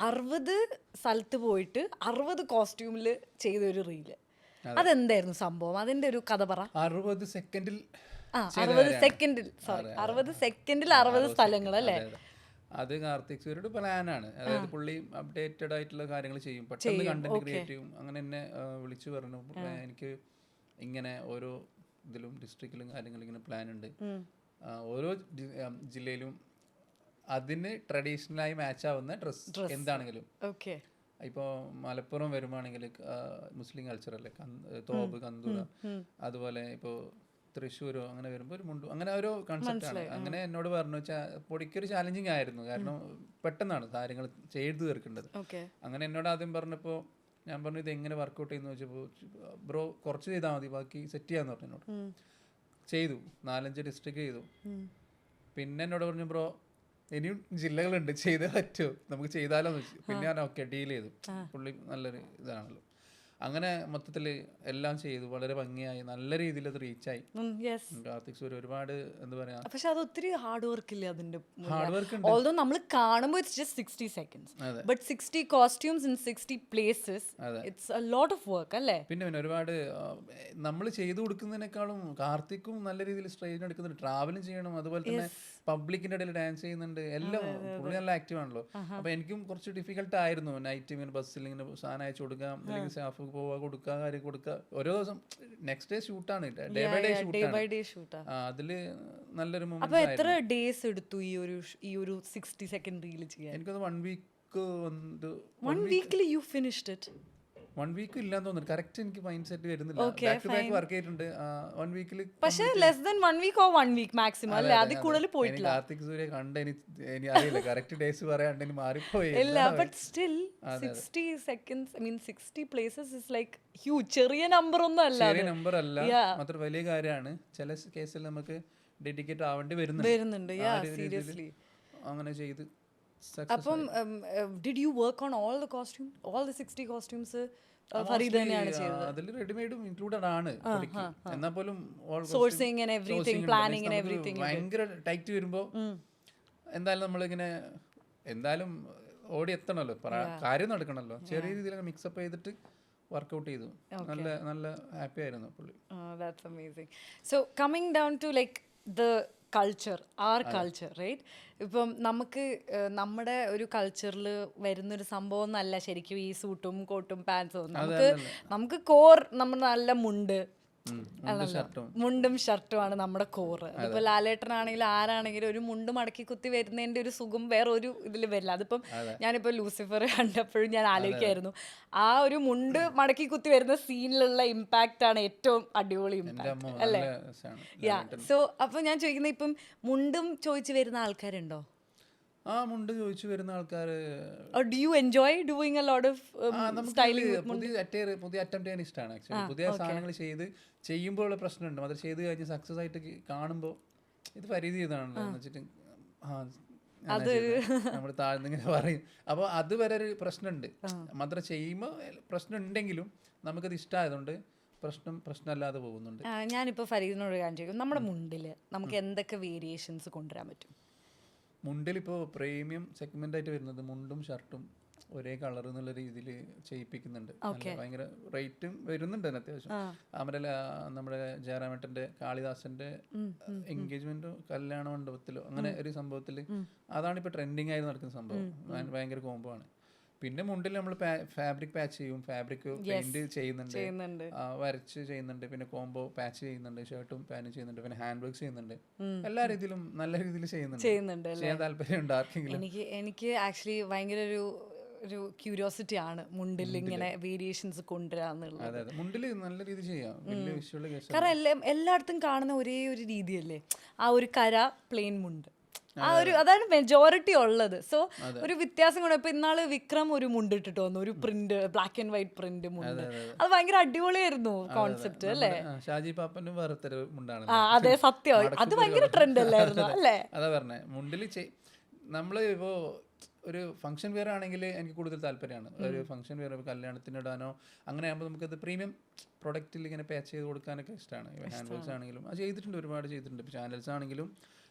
60 സ്ഥലത്ത് പോയിട്ട് 60 കോസ്റ്റ്യൂമിൽ ചെയ്തൊരു റീല്. അതെന്തായിരുന്നു സംഭവം? അതിന്റെ ഒരു കഥ പറ. 60 സെക്കൻഡിൽ 60 സ്ഥലങ്ങൾ അല്ലേ? അത് കാർത്തിക് സൂര്യയുടെ പ്ലാനാണ്. അതായത് പുള്ളി അപ്ഡേറ്റഡ് ആയിട്ടുള്ള കാര്യങ്ങൾ ചെയ്യും, പെട്ടെന്ന് കണ്ടന്റ് ക്രിയേറ്റ് ചെയ്യും. അങ്ങനെ എന്നെ വിളിച്ചു പറഞ്ഞു, എനിക്ക് ഇങ്ങനെ ഓരോ ഇതിലും ഡിസ്ട്രിക്റ്റിലും കാര്യങ്ങൾ ഇങ്ങനെ പ്ലാൻ ഉണ്ട്. ഓരോ ജില്ലയിലും അതിന് ട്രഡീഷണലായി മാച്ച് ആവുന്ന ഡ്രസ് എന്താണെങ്കിലും. ഇപ്പോൾ മലപ്പുറം വരുവാണെങ്കിൽ മുസ്ലിം കൾച്ചറല്ലേ, തോപ്പ് കന്തൂറ. അതുപോലെ ഇപ്പോൾ തൃശ്ശൂരോ അങ്ങനെ വരുമ്പോൾ ഒരു മുണ്ടു, അങ്ങനെ ഓരോ കൺസെപ്റ്റാണ്. അങ്ങനെ എന്നോട് പറഞ്ഞു പൊടിക്കൊരു ചാലഞ്ചിങ് ആയിരുന്നു. കാരണം പെട്ടെന്നാണ് കാര്യങ്ങൾ ചെയ്തു തീർക്കേണ്ടത്. അങ്ങനെ എന്നോട് ആദ്യം പറഞ്ഞപ്പോൾ ഞാൻ പറഞ്ഞു ഇത് എങ്ങനെ വർക്കൗട്ട് ചെയ്യുന്നു ചോദിച്ചപ്പോൾ ബ്രോ കുറച്ച് ചെയ്താൽ മതി, ബാക്കി സെറ്റ് ചെയ്യാന്ന് പറഞ്ഞു എന്നോട്. ചെയ്തു, 4-5 ഡിസ്ട്രിക്ട് ചെയ്തു. പിന്നെ എന്നോട് പറഞ്ഞു ബ്രോ ഇനിയും ജില്ലകളുണ്ട്, ചെയ്തേ പറ്റുമോ, നമുക്ക് ചെയ്താലോ എന്ന് വെച്ചു. പിന്നെ ഞാൻ ഓക്കെ ഡീൽ ചെയ്തു. പുള്ളി നല്ലൊരു ഇതാണല്ലോ. അങ്ങനെ മൊത്തത്തിൽ എല്ലാം ചെയ്തു, വളരെ ഭംഗിയായി, നല്ല രീതിയിൽ അത് റീച്ചായി. കാർത്തിക് സൂര്യ ഒരുപാട് എന്താ പറയാ, പക്ഷെ അത് ഒത്തിരി ഹാർഡ് വർക്ക് ഇല്ല അതിന്റെ. ഹാർഡ് വർക്ക് ഓൾദോ നമ്മൾ കാണുമ്പോൾ it's just 60 seconds, but 60 costumes in 60 places, it's a lot of work അല്ലേ? പിന്നെ ഒരുപാട് നമ്മൾ ചെയ്തു കൊടുക്കുന്നതിനേക്കാളും കാർത്തിക്കും നല്ല രീതിയിൽ സ്ട്രെയിൻ എടുക്കുന്നുണ്ട്. ട്രാവലും ചെയ്യണം, അതുപോലെ തന്നെ പബ്ലിക്കിന്റെ ഇടയിൽ ഡാൻസ് ചെയ്യുന്നുണ്ട്, എല്ലാം. പുള്ളി നല്ല ആക്റ്റീവ് ആണല്ലോ. അപ്പൊ എനിക്കും കുറച്ച് ഡിഫിക്കൽട്ട് ആയിരുന്നു. നൈറ്റ് ഇങ്ങനെ ബസ്സിൽ ഇങ്ങനെ സാധനം അയച്ചു കൊടുക്കാം, അല്ലെങ്കിൽ സ്റ്റാഫ് പോവാ കൊടുക്കുക, കാര്യം കൊടുക്കുക. ഓരോ ദിവസം നെക്സ്റ്റ് ഡേ ഷൂട്ടാണ്, ഡേ ബൈ ഡേ ഷൂട്ടാണ്. അതില് നല്ലൊരു മൊമെന്റ്. അപ്പൊ എത്ര ഡേയ്സ് എടുത്തു ഈ ഒരു 60 second റീൽ ചെയ്യാൻ? എനിക്കത് 1 week. 1 weekല് you finished it? 1 week ഇല്ലാന്ന് തോന്നുന്നു. കറക്റ്റ് എനിക്ക് മൈൻഡ് സെറ്റ് വരുന്നില്ല. ബാക്ക് ടു ബാക്ക് വർക്ക് ചെയ്തിട്ടുണ്ട് 1 weekല്. പക്ഷേ less than 1 week or 1 week maximum അല്ലേ? അതിൽ കൂടുതൽ പോയിട്ടില്ല. കാർത്തിക് സൂര്യ കണ്ട ഇനി അറിയില്ല, കറക്റ്റ് ഡേയ്സ് പറയാണ്ട് ഇനി മാറിപ്പോയി. ഇല്ല, but still 60 seconds, I mean 60 places is like huge. ചെറിയ നമ്പർ ഒന്നും അല്ല, ചെറിയ നമ്പർ അല്ല, മാത്രം വലിയ കാര്യമാണ്. ചില കേസിൽ നമുക്ക് ഡെഡിക്കേറ്റ് ആവേണ്ടി വരുന്നുണ്ട്. സീരിയസ്ലി അങ്ങനെ ചെയ്ത്. അപ്പം did you work on all the costume, all the 60 costumes? Farid തന്നെയാണ് ചെയ്തത്. അതിൽ റെഡിമെയ്ഡും ഇൻക്ലൂഡഡ് ആണ്. എന്നാൽ പോലും sourcing and everything, planning and everything ഭയങ്കര ടൈറ്റ് വരുമ്പോൾ എന്തായാലും നമ്മളിങ്ങനെ എന്തായാലും ഓടി എത്തണമല്ലോ, കാര്യം നടക്കണമല്ലോ. ചെറിയ രീതിയിൽ മിക്സപ്പ് ചെയ്തിട്ട് വർക്കൗട്ട് ചെയ്തു. നല്ല ഹാപ്പി ആയിരുന്നു പുള്ളി. That's amazing. So coming down to like the culture, our culture, right? ഇപ്പം നമുക്ക് നമ്മുടെ ഒരു കൾച്ചറിൽ വരുന്നൊരു സംഭവം ഒന്നല്ല ശരിക്കും ഈ സൂട്ടും കോട്ടും പാൻസും. നമുക്ക് കോർ നമ്മുടെ നല്ല മുണ്ട്, മുണ്ടും ഷർട്ടുമാണ് നമ്മുടെ കോറ്. അതിപ്പോ ലാലേട്ടനാണെങ്കിലും ആരാണെങ്കിലും ഒരു മുണ്ട് മടക്കി കുത്തി വരുന്നതിന്റെ ഒരു സുഖം വേറെ ഒരു ഇതിൽ വരില്ല. അതിപ്പം ഞാനിപ്പോ ലൂസിഫർ കണ്ടപ്പോഴും ഞാൻ ആലോചിക്കായിരുന്നു, ആ ഒരു മുണ്ട് മടക്കി കുത്തി വരുന്ന സീനിലുള്ള ഇമ്പാക്റ്റ് ആണ് ഏറ്റവും അടിപൊളി ഇമ്പാക്ട് അല്ലേ? യാ, സോ അപ്പൊ ഞാൻ ചോദിക്കുന്നത്, ഇപ്പം മുണ്ടും ചോദിച്ചു വരുന്ന ആൾക്കാരുണ്ടോ? മുണ്ട് ചോദിച്ചു വരുന്ന ആൾക്കാർ. Do you enjoy doing A lot of styling? പുതിയ അറ്റംപ്റ്റ് ചെയ്യാൻ ഇഷ്ടമാണ് ആക്ച്വലി. പുതിയ സാധനങ്ങൾ ചെയ്യുമ്പോഴുള്ള പ്രശ്നമുണ്ട്. അത് ചെയ്ത് കഴിഞ്ഞ് സക്സസ് ആയിട്ട് കാണുമ്പോൾ ഇത് പരിധി ചെയ്താണല്ലോ എന്ന് വെച്ചിട്ട് നമ്മൾ താഴ്ന്നിങ്ങനെ പറയും. അപ്പോൾ അത് വരെ ഒരു പ്രശ്നമുണ്ട്. മാത്രം ചെയ്യുമ്പോൾ പ്രശ്നം ഉണ്ടെങ്കിലും നമുക്കത് ഇഷ്ടമായതുകൊണ്ട് പ്രശ്നമല്ലാതെ പോകുന്നുണ്ട്. ഞാനിപ്പോൾ ഫരീദിനോട് കാര്യം ചോദിക്കും, നമ്മുടെ മുണ്ടിൽ നമുക്ക് എന്തൊക്കെ വേരിയേഷൻസ് കൊണ്ടുവരാൻ പറ്റും? മുണ്ടിലിപ്പോൾ പ്രീമിയം സെഗ്മെന്റ് ആയിട്ട് വരുന്നത് മുണ്ടും ഷർട്ടും ഒരേ കളർ എന്നുള്ള രീതിയിൽ ചെയ്യിപ്പിക്കുന്നുണ്ട്. ഭയങ്കര റേറ്റും വരുന്നുണ്ട് അത്യാവശ്യം. നമ്മുടെ ജയറാമേട്ടന്റെ കാളിദാസന്റെ എൻഗേജ്മെന്റോ കല്യാണ മണ്ഡപത്തിലോ അങ്ങനെ ഒരു സംഭവത്തിൽ അതാണ് ഇപ്പൊ ട്രെൻഡിങ് ആയി നടക്കുന്ന സംഭവം. ഭയങ്കര കോംബോ ആണ്. പിന്നെ മുണ്ടിൽ നമ്മൾ ഫാബ്രിക് പാച്ച് ചെയ്യും, ഫാബ്രിക് പെയിന്റ് ചെയ്യുന്നുണ്ട്, വരച്ച് ചെയ്യുന്നുണ്ട്, പിന്നെ കോംബോ പാച്ച് ചെയ്യുന്നുണ്ട്, ഷർട്ടും പാന്റും ചെയ്യുന്നുണ്ട്, പിന്നെ ഹാൻഡ് വർക്ക്സ് ചെയ്യുന്നുണ്ട്. എല്ലാ രീതിയിലും നല്ല രീതിയിൽ ചെയ്യുന്നുണ്ട്. ചെയ്യാൻ താല്പര്യമുണ്ട് ആർക്കെങ്കിലും? എനിക്ക് ആക്ച്വലി ഭയങ്കര ഒരു ക്യൂരിയോസിറ്റി ആണ് മുണ്ടിൽ ഇങ്ങനെ വേരിയേഷൻസ് കൊണ്ടുവരാന്നുള്ളത്. മുണ്ടിൽ നല്ല രീതിയിൽ ചെയ്യാം. കാരണം എല്ലായിടത്തും കാണുന്ന ഒരേ ഒരു രീതിയല്ലേ, ആ ഒരു കര പ്ലെയിൻ മുണ്ട്, അതാണ് മെജോറിറ്റി ഉള്ളത്. സോ ഒരു വ്യത്യാസം കൂടെ. ഇപ്പൊ ഇന്നാള് വിക്രം ഒരു മുണ്ട് ഇട്ടിട്ട് വന്നു, ഒരു print, black and white print മുണ്ട്. അത് ഭയങ്കര അടിപൊളിയായിരുന്നു കോൺസെപ്റ്റ് അല്ലേ? ഷാജി പാപ്പനും വേറൊരു മുണ്ടാണ്. അതെ, സത്യം. അത് ഭയങ്കര ട്രെൻഡ് അല്ലായിരുന്നു അല്ലേ? അതാ പറഞ്ഞേ, മുണ്ടിൽ നമ്മള് ഇപ്പോ ഒരു ഫംഗ്ഷൻ വെയർ ആണെങ്കിൽ എനിക്ക് കൂടുതൽ താല്പര്യമാണ്. ഒരു ഫംഗ്ഷൻ വെയർ കല്യാണത്തിന് ഇടാനോ അങ്ങനെ ആകുമ്പോൾ നമുക്കത് പ്രീമിയം പ്രൊഡക്റ്റിൽ ഇങ്ങനെ പാച്ച് ചെയ്ത് കൊടുക്കാനൊക്കെ ഇഷ്ടമാണ്. ഹാൻഡ് വർക്ക്സ് ആണെങ്കിലും അത് ചെയ്തിട്ടുണ്ട്, ഒരുപാട് ചെയ്തിട്ടുണ്ട്. ഇപ്പോൾ ചാനൽസ് ആണെങ്കിലും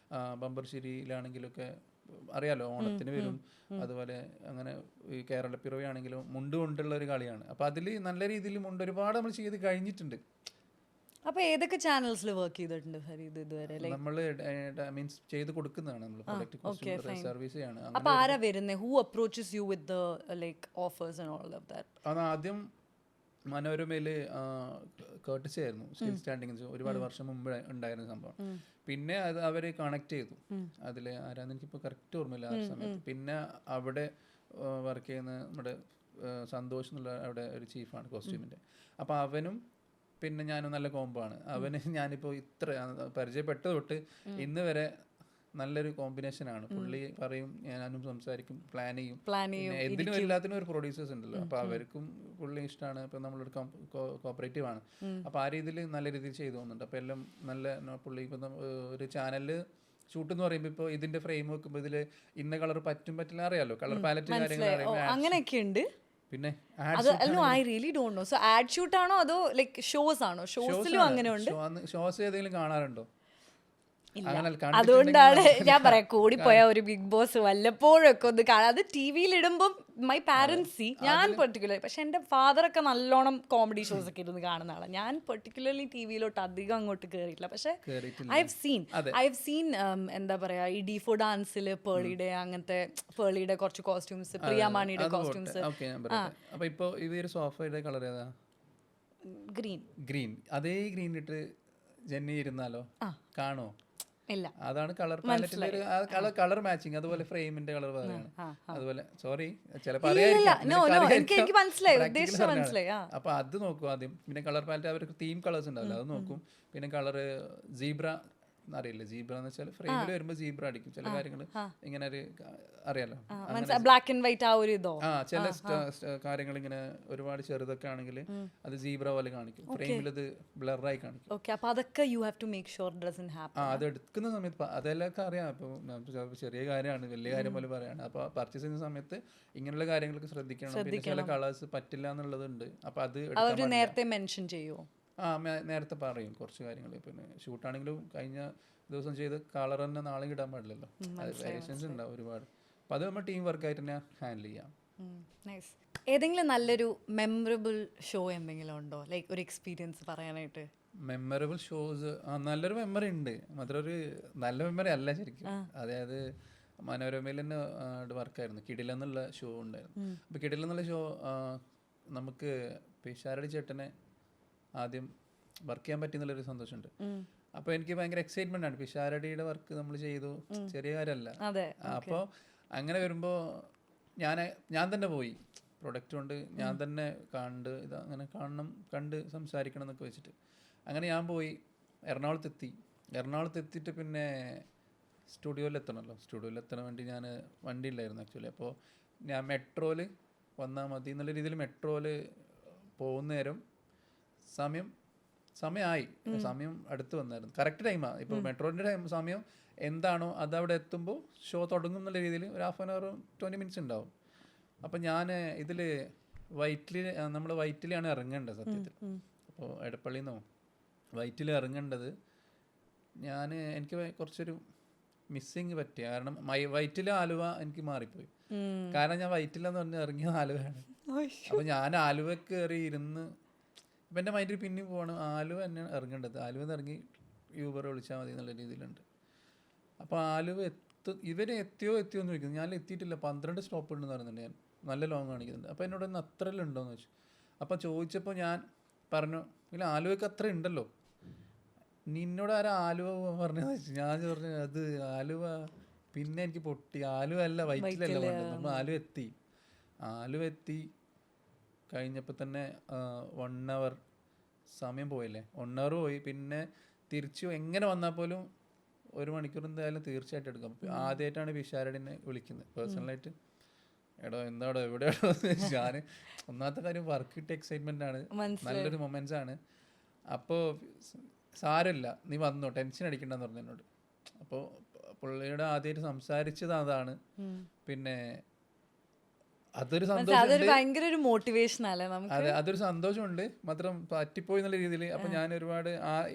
ബമ്പർശ്ശേരിയിലാണെങ്കിലും ഒക്കെ അറിയാലോ, ഓണത്തിന് വരും. അതുപോലെ അങ്ങനെ ഈ കേരള പിറവി ആണെങ്കിലും മുണ്ട് കൊണ്ടുള്ള ഒരു കളിയാണ്. അപ്പോൾ അതിൽ നല്ല രീതിയിൽ മുണ്ട് ഒരുപാട് നമ്മൾ ചെയ്ത് കഴിഞ്ഞിട്ടുണ്ട്. അപ്പോൾ ഏതൊക്കെ ചാനൽസിൽ വർക്ക് ചെയ്തിട്ടുണ്ട് ഫരീദ് ഇതുവരെ? നമ്മൾ മീൻസ് ചെയ്ത് കൊടുക്കുന്നതാണ്, നമ്മൾ പ്രൊഡക്റ്റ് സർവീസ് ചെയ്യാണ്. അപ്പോൾ ആരാ വരുന്നത്? Who approaches you with the like offers and all of that? അത് ആദ്യം മനോരമയിൽ കേർട്ടസി ആയിരുന്നു, സ്റ്റിൽ സ്റ്റാൻഡിങ്, ഒരുപാട് വർഷം മുമ്പ് ഉണ്ടായിരുന്ന സംഭവം. പിന്നെ അത് അവർ കണക്ട് ചെയ്തു. അതിൽ ആരാന്ന് എനിക്കിപ്പോൾ കറക്റ്റ് ഓർമ്മയില്ല ആ സമയത്ത്. പിന്നെ അവിടെ വർക്ക് ചെയ്യുന്ന നമ്മുടെ സന്തോഷ് എന്നുള്ള അവിടെ ഒരു ചീഫാണ് കോസ്റ്റ്യൂമിൻ്റെ. അപ്പോൾ അവനും പിന്നെ ഞാനും നല്ല കോംബോ ആണ്. അവന് ഞാനിപ്പോൾ ഇത്ര പരിചയപ്പെട്ടത് തൊട്ട് ഇന്ന് വരെ നല്ലൊരു കോമ്പിനേഷനാണ്. പുള്ളി പറയും, ഞാനും സംസാരിക്കും, പ്ലാൻ ചെയ്യും. എന്തിനും എല്ലാത്തിനും ഒരു പ്രൊഡ്യൂസേഴ്സ് ഉണ്ടല്ലോ, അപ്പോൾ അവർക്കും പുള്ളി ഇഷ്ടമാണ്. ഇപ്പം നമ്മളൊരു കോപ്പറേറ്റീവ് ആണ്. അപ്പോൾ ആ രീതിയിൽ നല്ല രീതിയിൽ ചെയ്തു പോകുന്നുണ്ട്. അപ്പോൾ എല്ലാം നല്ല പുള്ളി ഇപ്പം ഒരു ചാനലിൽ ഷൂട്ട് എന്ന് പറയുമ്പോൾ ഇപ്പോൾ ഇതിന്റെ ഫ്രെയിം വെക്കുമ്പോൾ ഇതിൽ ഇന്ന കളർ പറ്റില്ല അറിയാലോ, കളർ പാലറ്റ് കാര്യങ്ങൾ അങ്ങനെയൊക്കെ ഉണ്ട്. പിന്നെ I really don't know. So add shoot ആണോ അതോ ലൈക്ക് ഷോസ് ആണോ? ഷോസിലും അങ്ങനെ ഉണ്ട്. ഷോസ് ഏതെങ്കിലും കാണാറുണ്ടോ? അതുകൊണ്ടാണ് ഞാൻ പറയാം, കൂടിപ്പോയ ഒരു ബിഗ് ബോസ് വല്ലപ്പോഴൊക്കെ ഒന്ന് കാണാം. അത് ടി വിയിൽ ഇടുമ്പോൾ മൈ പാരൻസ് സീ. ഞാൻ പെർട്ടിക്കുലർ, പക്ഷെ എൻ്റെ ഫാദറൊക്കെ നല്ലോണം കോമഡി ഷോസ് ഒക്കെ ഇരുന്ന് കാണുന്ന ആളാണ്. ഞാൻ പെർട്ടിക്കുലർലി ടി വിയിലോട്ട് അധികം അങ്ങോട്ട് കയറിയിട്ടില്ല. പക്ഷെ ഐ ഹവ് സീൻ എന്താ പറയാ, ഈ ഡി4 ഡാൻസിൽ പേളിയുടെ അങ്ങനത്തെ പേളിയുടെ കുറച്ച് കോസ്റ്റ്യൂംസ്, പ്രിയമാണിയുടെ കോസ്റ്റ്യൂംസ്. അപ്പൊ ഇപ്പൊ ഇതൊരു സോഫയുടെ കളർ ഏതാ? ഗ്രീൻ. അതേ ഗ്രീൻ ഇട്ട് ജെന്നി ഇരുന്നാലോ കാണോ? ഇല്ല, അതാണ് കളർ പാലറ്റിന്റെ കളർ മാച്ചിങ്. അതുപോലെ ഫ്രെയിമിന്റെ കളർ പറയാണ്. അതുപോലെ സോറി ചിലപ്പോൾ അപ്പൊ അത് നോക്കും ആദ്യം. പിന്നെ കളർ പാലറ്റ് അവർക്ക് തീം കളേഴ്സ് ഉണ്ടാവില്ല, അത് നോക്കും. പിന്നെ കളറ് സീബ്ര അറിയില്ല, സീബ്ര എന്ന് വെച്ചാൽ ഫ്രെയിമിൽ വരുമ്പോൾ സീബ്ര അടിക്കും. ചില കാര്യങ്ങൾ ഇങ്ങനെ ഒരു അറിയാലോ, ബ്ലാക്ക് ആൻഡ് വൈറ്റ് ആ ഒരു ഇതോ. ചില കാര്യങ്ങൾ ഇങ്ങനെ ഒരുപാട് ചെറുതൊക്കെ ആണെങ്കിൽ അത് സീബ്ര പോലെ കാണിക്കും, ഫ്രെയിമിൽ അത് ബ്ലറായി കാണിക്കും. അപ്പോൾ അതൊക്കെ you have to make sure doesn't happen. അത് എടുക്കുന്ന സമയത്ത് അതെല്ലാം അറിയാം. ഇപ്പോൾ ചെറിയ കാര്യമാണ്, വലിയ കാര്യം പോലെ പറയാണ്. അപ്പോൾ പർച്ചേസ് ചെയ്യുന്ന സമയത്ത് ഇങ്ങനെയുള്ള കാര്യങ്ങളൊക്കെ ശ്രദ്ധിക്കണം. പിന്നെ ചില കളേഴ്സ് പറ്റില്ല എന്നുള്ളതുണ്ട്. അപ്പോൾ അത് നേരത്തെ മെൻഷൻ ചെയ്യുമോ? നേരത്തെ പറയും കുറച്ച് കാര്യങ്ങൾ. പിന്നെ ഷൂട്ടാണെങ്കിലും കഴിഞ്ഞ ദിവസം ചെയ്ത് കളർ തന്നെ നാളെ ഇടാൻ പാടില്ലല്ലോ, അത് വേരിയേഷൻസ് ഉണ്ടാവും ഒരുപാട്. അപ്പം അത് നമ്മൾ ടീം വർക്കായിട്ട് തന്നെ ഹാൻഡിൽ ചെയ്യാം. ഏതെങ്കിലും നല്ലൊരു മെമ്മറബിൾ ഷോ എന്തെങ്കിലും ഉണ്ടോ, ലൈക്ക് ഒരു എക്സ്പീരിയൻസ് പറയാനായിട്ട്? മെമ്മറബിൾ ഷോസ് നല്ലൊരു മെമ്മറി ഉണ്ട്, മാത്രം ഒരു നല്ല മെമ്മറി അല്ല ശരിക്കും. അതായത് മനോരമയിൽ തന്നെ വർക്കായിരുന്നു, കിടിലെന്നുള്ള ഷോ ഉണ്ടായിരുന്നു. അപ്പോൾ കിടിലെന്നുള്ള ഷോ നമുക്ക് പിഷാരടി ചേട്ടനെ ആദ്യം വർക്ക് ചെയ്യാൻ പറ്റുന്നുള്ളൊരു സന്തോഷമുണ്ട്. അപ്പോൾ എനിക്ക് ഭയങ്കര എക്സൈറ്റ്മെന്റ് ആണ്. പിഷാരടിയുടെ വർക്ക് നമ്മൾ ചെയ്തു, ചെറിയ കാര്യമല്ല. അപ്പോൾ അങ്ങനെ വരുമ്പോൾ ഞാൻ തന്നെ പോയി പ്രൊഡക്റ്റ് കൊണ്ട് ഞാൻ തന്നെ ഇത് അങ്ങനെ കണ്ട് സംസാരിക്കണം എന്നൊക്കെ വെച്ചിട്ട് അങ്ങനെ ഞാൻ പോയി എറണാകുളത്തെത്തിയിട്ട് പിന്നെ സ്റ്റുഡിയോയിൽ എത്തണം വേണ്ടി ഞാൻ വണ്ടി ഇല്ലായിരുന്നു ആക്ച്വലി. അപ്പോൾ ഞാൻ മെട്രോയിൽ വന്നാൽ മതി എന്നുള്ള രീതിയിൽ മെട്രോയിൽ പോകുന്ന നേരം സമയം അടുത്ത് വന്നായിരുന്നു. കറക്റ്റ് ടൈമാണ്. ഇപ്പോൾ മെട്രോൻ്റെ സമയം എന്താണോ അതവിടെ എത്തുമ്പോൾ ഷോ തുടങ്ങും എന്നുള്ള രീതിയിൽ ഒരു 1/2 hour 20 minutes ഉണ്ടാവും. അപ്പം ഞാൻ ഇതിൽ നമ്മൾ വൈറ്റിലാണ് ഇറങ്ങേണ്ടത് സത്യത്തിൽ. അപ്പോൾ എടപ്പള്ളിയിൽ നിന്നോ വൈറ്റിൽ ഇറങ്ങേണ്ടത് എനിക്ക് കുറച്ചൊരു മിസ്സിങ് പറ്റി. കാരണം വൈറ്റിലെ ആലുവ എനിക്ക് മാറിപ്പോയി. കാരണം ഞാൻ വൈറ്റിലെന്ന് പറഞ്ഞ് ഇറങ്ങിയത് ആലുവയാണ്. അപ്പോൾ ഞാൻ ആലുവ കയറി ഇരുന്ന് ഇപ്പം എൻ്റെ മൈൻഡിൽ പിന്നെ പോവാണ് ആലുവ തന്നെയാണ് ഇറങ്ങേണ്ടത്. ആലുവ നിന്ന് ഇറങ്ങി യൂബർ വിളിച്ചാൽ മതി എന്നുള്ള രീതിയിലുണ്ട്. അപ്പോൾ ആലുവ ഇവരെ എത്തിയോ എന്ന് ചോദിക്കുന്നു. ഞാൻ എത്തിയിട്ടില്ല, 12 സ്റ്റോപ്പ് ഉണ്ടെന്ന് പറയുന്നുണ്ട്. ഞാൻ നല്ല ലോങ് കാണിക്കുന്നുണ്ട്. അപ്പോൾ എന്നോട് ഒന്ന് അത്രയെല്ലാം ഉണ്ടോയെന്ന് ചോദിച്ചു. അപ്പോൾ ചോദിച്ചപ്പോൾ ഞാൻ പറഞ്ഞു ഇല്ല ആലുവയ്ക്ക് അത്ര ഉണ്ടല്ലോ, നിന്നോട് ആരാ ആലുവ പറഞ്ഞതെന്ന് വെച്ചു. ഞാൻ പറഞ്ഞു അത് ആലുവ. പിന്നെ എനിക്ക് പൊട്ടി. ആലുവ അല്ല വൈറ്റിലല്ല വേണ്ടത്. നമ്മൾ ആലുവ എത്തി കഴിഞ്ഞപ്പോൾ തന്നെ 1 hour സമയം പോയില്ലേ. 1 hour പോയി. പിന്നെ തിരിച്ചു എങ്ങനെ വന്നാൽ പോലും 1 മണിക്കൂർ എന്തായാലും തീർച്ചയായിട്ടും എടുക്കാം. ആദ്യമായിട്ടാണ് പിഷാരടിനെ വിളിക്കുന്നത് പേഴ്സണലായിട്ട്. എന്താടോ എവിടെയാണോ ഞാൻ ഒന്നാമത്തെ കാര്യം വർക്ക് കിട്ടിയ എക്സൈറ്റ്മെന്റ് ആണ്, നല്ലൊരു മൊമെന്റ്സ് ആണ്. അപ്പോൾ സാരമില്ല നീ വന്നോ, ടെൻഷൻ അടിക്കണ്ടെന്ന് പറഞ്ഞു എന്നോട്. അപ്പോൾ പുള്ളിയുടെ ആദ്യമായിട്ട് സംസാരിച്ചത് അതാണ്. പിന്നെ അതൊരു സന്തോഷം, അതെ അതൊരു സന്തോഷമുണ്ട്. മാത്രം പറ്റിപ്പോയി എന്നുള്ള രീതിയിൽ. അപ്പൊ ഞാൻ ഒരുപാട്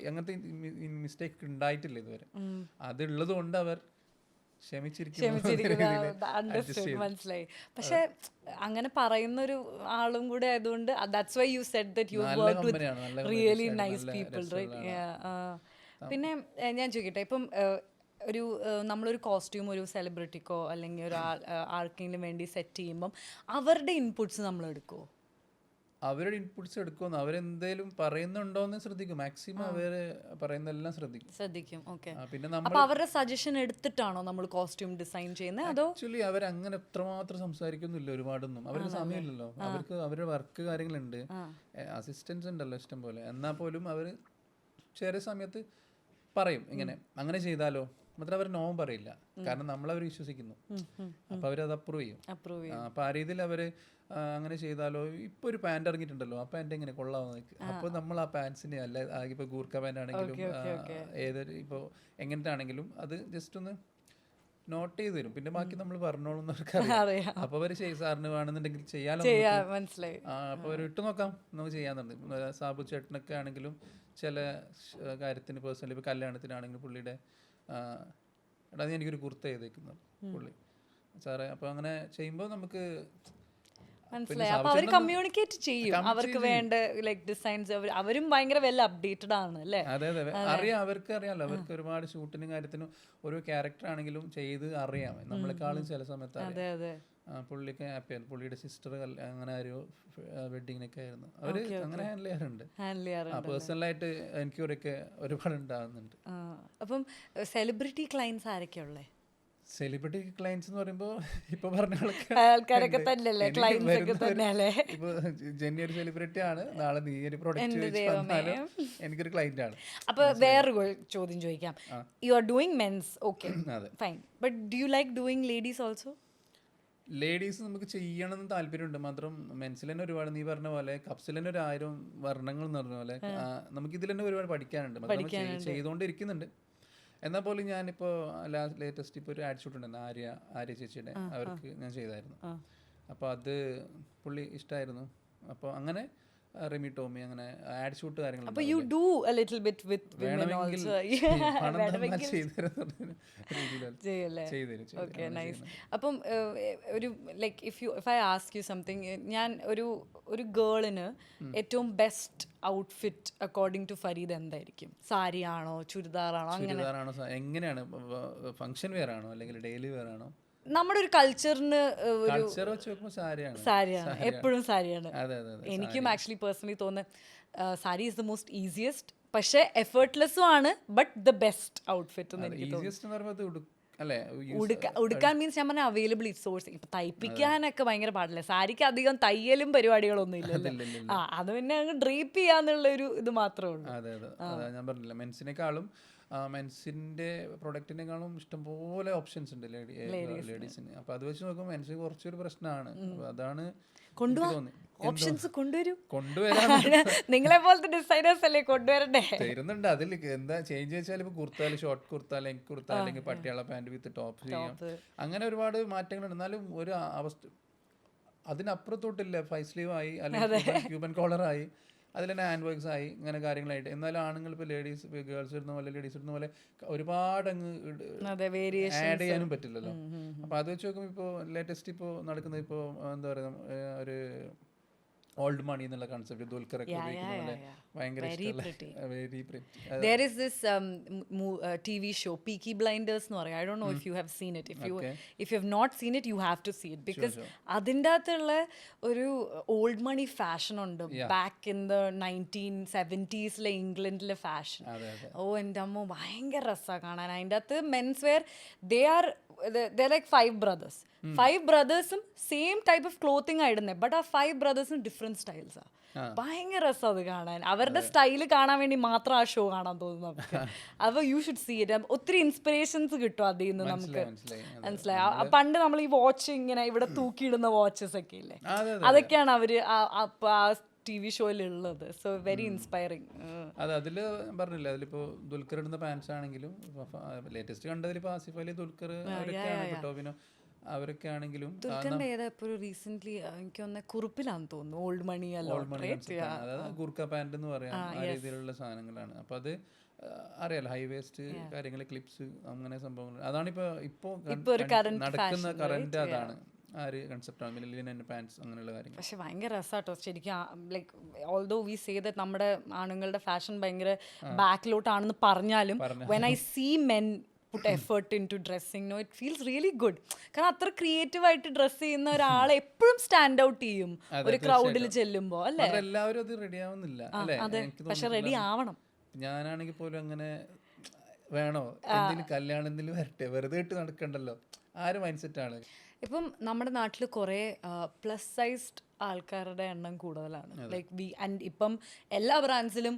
അങ്ങനത്തെ മിസ്റ്റേക്ക് ഉണ്ടായിട്ടില്ല ഇതുവരെ. അതുള്ളത് കൊണ്ട് അവർ മനസ്സിലായി. പക്ഷെ അങ്ങനെ പറയുന്ന ഒരു ആളും കൂടെ ആയതുകൊണ്ട് that's why you said that you worked with really nice people, right? പിന്നെ ഞാൻ ചോദിക്കട്ടെ, ഇപ്പം നമ്മളൊരു കോസ്റ്റ്യൂം ഒരു സെലിബ്രിറ്റിക്കോ അല്ലെങ്കിൽ ഒരു ആർക്കെങ്കിലും വേണ്ടി സെറ്റ് ചെയ്യുമ്പം അവരുടെ ഇൻപുട്സ് നമ്മൾ എടുക്കുമോ? അവരുടെ ഇൻപുട്സ് എടുക്കുമെന്ന് അവരെന്തേലും പറയുന്നുണ്ടോന്ന് ശ്രദ്ധിക്കും. മാക്സിമം അവര് പറയുന്നതെല്ലാം ശ്രദ്ധിക്കും. പിന്നെ നമ്മൾ അവരുടെ സജഷൻ എടുത്തിട്ടാണോ നമ്മൾ കോസ്റ്റ്യൂം ഡിസൈൻ ചെയ്യുന്നത്? അതോ ആക്ച്വലി അവരങ്ങനെ എത്രമാത്രം സംസാരിക്കുന്നില്ല ഒരുപാടൊന്നും. അവർക്ക് സമയമില്ലല്ലോ, അവർക്ക് അവരുടെ വർക്ക് കാര്യങ്ങളുണ്ട്, അസിസ്റ്റൻസ് ഉണ്ടല്ലോ ഇഷ്ടം പോലെ. എന്നാൽ പോലും അവർ ചെറിയ സമയത്ത് പറയും ഇങ്ങനെ അങ്ങനെ ചെയ്താലോ. മാത്രം അവർ നോവും പറയില്ല, കാരണം നമ്മളവർ വിശ്വസിക്കുന്നു. അപ്പൊ അവരത് അപ്രൂവ് ചെയ്യും. അപ്പൊ ആ രീതിയിൽ അവര് അങ്ങനെ ചെയ്താലോ. ഇപ്പൊ ഒരു പാന്റ് ഇറങ്ങിയിട്ടുണ്ടല്ലോ, ആ പാന്റ് എങ്ങനെ കൊള്ളാമെന്ന് നോക്കി. അപ്പൊ നമ്മൾ ആ പാൻസിനെ അല്ല ഇപ്പൊ ഗൂർഖ പാന്റ് ആണെങ്കിലും ഏതൊരു ഇപ്പൊ എങ്ങനത്തെ ആണെങ്കിലും അത് ജസ്റ്റ് ഒന്ന് നോട്ട് ചെയ്ത് തരും. പിന്നെ ബാക്കി നമ്മൾ പറഞ്ഞോളും എന്നവർക്കറിയാം. അപ്പൊ അവര് സാറിന് വേണമെന്നുണ്ടെങ്കിൽ ചെയ്യാലോ, മനസ്സിലായി. അപ്പൊ അവർ ഇട്ട് നോക്കാം നമുക്ക് ചെയ്യാന്നുണ്ട്. സാബു ചേട്ടനൊക്കെ ആണെങ്കിലും ചില കാര്യത്തിന് പേഴ്സണലി ഇപ്പൊ കല്യാണത്തിനാണെങ്കിലും പുള്ളിയുടെ എടാ നീ എനിക്കൊരു കുർത്ത ചെയ്തേക്കുന്നത് പുള്ളി സാറേ. അപ്പൊ അങ്ങനെ ചെയ്യുമ്പോൾ നമുക്ക് മനസ്സിലായി. അപ്പൊ അവർ കമ്മ്യൂണിക്കേറ്റ് ചെയ്യും അവർക്ക് വേണ്ട ലൈക് ഡിസൈൻസ്. അവരും ഭയങ്കര വെൽ അപ്ഡേറ്റഡ് ആണ് അല്ലേ? അതെ അറിയാം, അവർക്ക് അറിയാമല്ലോ. അവർക്ക് ഒരുപാട് ഷൂട്ടിനും കാര്യത്തിനും ഓരോ ക്യാരക്ടർ ആണെങ്കിലും ചെയ്ത് അറിയാം നമ്മളെക്കാളും ചില സമയത്ത്. പുള്ളിക്ക് ഹാപ്പിയാണ്. പുള്ളിയുടെ സിസ്റ്റർ അങ്ങനെ ഒരു വെഡിങ്ങിനൊക്കെ ആയിരുന്നു. അവര് അങ്ങനെ ഹാൻഡിൽ ചെയ്യാറുണ്ട്. പേഴ്സണലായിട്ട് എനിക്കൊക്കെ ഒരുപാട് ഉണ്ടാകുന്നുണ്ട്. അപ്പം സെലിബ്രിറ്റി ക്ലയൻസ് ആരൊക്കെയാ ഉള്ളത്? സെലിബ്രിറ്റി ക്ലയൻസ് എന്ന് പറയുമ്പോൾ ഇപ്പൊ പറഞ്ഞ ആൾക്കാരൊക്കെ തന്നെയല്ലേ ക്ലയൻസ് ഒക്കെ തന്നെയല്ലേ? ഇപ്പൊ ജെന്നി ഒരു സെലിബ്രിറ്റി ആണ്, നാളെ നീ ഒരു പ്രൊഡക്റ്റ് എനിക്കൊരു ക്ലയന്റ് ആണ്. അപ്പൊ വേറൊരു ചോദ്യം ചോദിക്കാം. You are doing men's, okay fine, but do you like doing ladies also? Ladies നമുക്ക് ചെയ്യണമെന്ന് താല്പര്യമുണ്ട്. മാത്രം മെൻസിൽ തന്നെ ഒരുപാട് നീ പറഞ്ഞ പോലെ കപ്സിൽ തന്നെ 1000 വർണ്ണങ്ങൾ എന്ന് പറഞ്ഞ പോലെ നമുക്ക് ഇതിൽ തന്നെ ഒരുപാട് പഠിക്കാനുണ്ട്. ചെയ്തുകൊണ്ടിരിക്കുന്നുണ്ട്. എന്നാൽ പോലും ഞാനിപ്പോൾ ലേറ്റസ്റ്റ് ഇപ്പോൾ ഒരു ആഡ് ഷൂട്ട് ഉണ്ടായിരുന്നു ആര്യ ചേച്ചിയുടെ, അവർക്ക് ഞാൻ ചെയ്തായിരുന്നു. അപ്പോൾ അത് പുള്ളി ഇഷ്ടമായിരുന്നു. അപ്പോൾ അങ്ങനെ റിമി ടോമി അങ്ങനെ ആഡ് ഷൂട്ട് കാര്യങ്ങൾ. അപ്പോൾ you do a little bit with women also. Okay nice. അപ്പം ഒരു like if I ask you something, ഞാൻ ഒരു ഗേളിന് ഏറ്റവും best outfit according to Farid എന്തായിരിക്കും? സാരി ആണോ ചുരിദാറാണോ? എങ്ങനെയാണ് ഫംഗ്ഷൻ വെയർ ആണോ അല്ലെങ്കിൽ ഡെയിലി വെയർ ആണോ? നമ്മുടെ ഒരു കൾച്ചറിന് ഒരു കൾച്ചർ വെച്ച് നോക്കുമ്പോൾ സാരിയാണ്. സാരിയാണ്, എപ്പോഴും സാരിയാണ്. അതെ അതെ അതെ. എനിക്കും ആക്ച്വലി പേഴ്സണലി തോന്നുന്നത് sari is the most easiest, പക്ഷെ എഫേർട്ട്ലെസ്സും ആണ്, ബട്ട് ദ ബെസ്റ്റ് ഔട്ട്ഫിറ്റ് എന്ന് എനിക്ക് തോന്നുന്നു. ഈസിയസ്റ്റ് എന്ന് പറയുമ്പോൾ അല്ലേ ഉടുക്കാൻ മീൻസ് ഞാൻ പറഞ്ഞ അവൈലബിൾ സോഴ്സ്. ഇപ്പൊ തയ്പ്പിക്കാനൊക്കെ ഭയങ്കര പാടില്ല. സാരിക്ക് അധികം തയ്യലും പരിപാടികളൊന്നും ഇല്ലല്ലോ. അത് പിന്നെ അങ്ങ് ഡ്രീപ്പ് ചെയ്യാന്നുള്ള ഒരു ഇത് മാത്രമേ ഉള്ളൂ. അതെ അതെ അതാ ഞാൻ പറഞ്ഞില്ല, മെൻസിനേക്കാളും മെൻസിന്റെ പ്രൊഡക്റ്റിനേക്കാളും ഇഷ്ടംപോലെ ഓപ്ഷൻസ് ഉണ്ട് ലേഡീസിന്. അപ്പൊ അത് വെച്ച് നോക്കുമ്പോൾ മെൻസിന് കുറച്ചൊരു പ്രശ്നമാണ്. അതാണ് ഓപ്ഷൻസ് കൊണ്ടുവരും. കൊണ്ടുവരാൻ നിങ്ങളെ പോലത്തെ ഡിസൈനേഴ്സ് അല്ലേ കൊണ്ടുവരണ്ടേ? തരുന്നുണ്ട്. അതിൽ എന്താ ചേഞ്ച് വെച്ചാൽ ഇപ്പൊ കുർത്താല് ഷോർട്ട് കുർത്ത, ലെഗ് കുർത്ത, അല്ലെങ്കിൽ പട്ടിയാള പാന്റ് വിത്ത് ടോപ്പ് ചെയ്യാം. അങ്ങനെ ഒരുപാട് മാറ്റങ്ങളുണ്ട്. എന്നാലും ഒരു അവസ്ഥ അതിനപ്പുറത്തോട്ടില്ല. 5 സ്ലീവ് ആയി, അല്ലെങ്കിൽ ക്യൂബൻ കോളർ ആയി, അതിൽ തന്നെ ഹാൻഡ് വർക്ക്സ് ആയി, ഇങ്ങനെ കാര്യങ്ങളായിട്ട്. എന്നാലും ആണുങ്ങൾ ഇപ്പോൾ ലേഡീസ് ഗേൾസ് ഇടുന്ന പോലെ ലേഡീസ് ഇടുന്ന പോലെ ഒരുപാട് അങ്ങ് ആഡ് ചെയ്യാനും പറ്റില്ലല്ലോ. അപ്പോൾ അത് വെച്ച് നോക്കുമ്പോൾ ഇപ്പോൾ ലേറ്റസ്റ്റ് ഇപ്പോൾ നടക്കുന്നത് ഇപ്പോൾ എന്താ പറയുക, ഒരു ഓൾഡ് മണി എന്നുള്ള കൺസെപ്റ്റ് ദുൽഖറൊക്കെ ഉപയോഗിക്കുന്ന പോലെ ഭയങ്കര ഇഷ്ടമുള്ള very pretty. There is this TV show Peaky Blinders എന്ന് പറയും. I don't know if you have seen it. If you have not seen it, you have to see it, because അതിൻ്റെ അകത്തുള്ള ഒരു ഓൾഡ് മണി fashion ഉണ്ട്. Back in the 1970s ഇംഗ്ലണ്ടിലെ fashion. ഓ എൻ്റെ അമ്മ ഭയങ്കര രസമാണ് കാണാൻ. അതിൻ്റെ അകത്ത് men's wear they're like 5 brothers. 5 brothersും സെയിം ടൈപ്പ് ഓഫ് ക്ലോത്തിങ് ആയിടുന്നത്, ബട്ട് ആ 5 brothersും ഡിഫറെന്റ് സ്റ്റൈൽസാ. ഭയങ്കര രസം അത് കാണാൻ. അവരുടെ സ്റ്റൈല് കാണാൻ വേണ്ടി മാത്രം ആ ഷോ കാണാൻ തോന്നുന്നു നമുക്ക്. അപ്പോൾ യു ഷുഡ് സീ ഇറ്റ്. ഒത്തിരി ഇൻസ്പിറേഷൻസ് കിട്ടും അതിൽ നിന്ന് നമുക്ക്. മനസ്സിലായി? പണ്ട് നമ്മൾ ഈ വാച്ച് ഇങ്ങനെ ഇവിടെ തൂക്കിയിടുന്ന വാച്ചസ് ഒക്കെ ഇല്ലേ, അതൊക്കെയാണ് അവര് ആ TV ഷോയിലുള്ളത്. So very inspiring. അതെ, അതില് പറഞ്ഞില്ല, അതിലിപ്പോ ദുൽഖർ ഇടുന്ന പാൻസ് ആണെങ്കിലും ലേറ്റസ്റ്റ് കണ്ടതിലിപ്പോ ആസിഫ് അലി, ദുൽഖർ, അവരൊക്കെയാണ്, ടോവിനോ, അവരൊക്കെ ആണെങ്കിലും. ദുൽഖറിന്റെ ഏതാ ഇപ്പൊ റീസെന്റ് എനിക്ക് ഒന്ന് കുറുപ്പിലാന്ന് തോന്നുന്നു, ഓൾഡ് മണി അതായത് ഗുർക്ക പാന്റ് എന്ന് പറയാം, ആ രീതിയിലുള്ള സാധനങ്ങളാണ്. അപ്പൊ അത് അറിയാലോ, ഹൈ വേസ്റ്റ് കാര്യങ്ങൾ, ക്ലിപ്സ്, അങ്ങനെ സംഭവങ്ങൾ. അതാണ് ഇപ്പോ നടക്കുന്ന കറന്റ്. അതാണ് ആ ഒരു കൺസെപ്റ്റാണ് മില്ലിയൻ പാൻസ്, അങ്ങനെയുള്ള കാര്യങ്ങൾ. പക്ഷെ ഭയങ്കര രസമാട്ടോ ശരിക്കും. Like although we say that നമ്മുടെ ആണുങ്ങളുടെ ഫാഷൻ ഭയങ്കര ബാക്കിലോട്ടാണെന്ന് പറഞ്ഞാലും, when I see men put effort into dressing, no, it feels really good. കാരണം അത്ര ക്രിയേറ്റീവ് ആയിട്ട് ഡ്രസ് ചെയ്യുന്ന ഒരാളെ എപ്പോഴും സ്റ്റാൻഡ് ഔട്ട് ചെയ്യും ഒരു ക്രൗഡിൽ ചെല്ലുമ്പോ, അല്ലേ? എല്ലാവരും അത് റെഡി ആവുന്നില്ല, അതെ, പക്ഷെ റെഡി ആവണം. ഞാനാണെങ്കിൽ പോലും അങ്ങനെ വേണോ, എന്തെങ്കിലും കല്യാണം എന്തെങ്കിലും വരട്ടെ, വെറുതെ ഇട്ട് നടക്കണ്ടല്ലോ, ആ ഒരു മൈൻഡ് സെറ്റ് ആണ്. ഇപ്പം നമ്മുടെ നാട്ടിൽ കുറേ പ്ലസ് സൈസ്ഡ് ആൾക്കാരുടെ എണ്ണം കൂടുതലാണ്. ലൈക്ക് ഇപ്പം എല്ലാ ബ്രാൻഡ്സിലും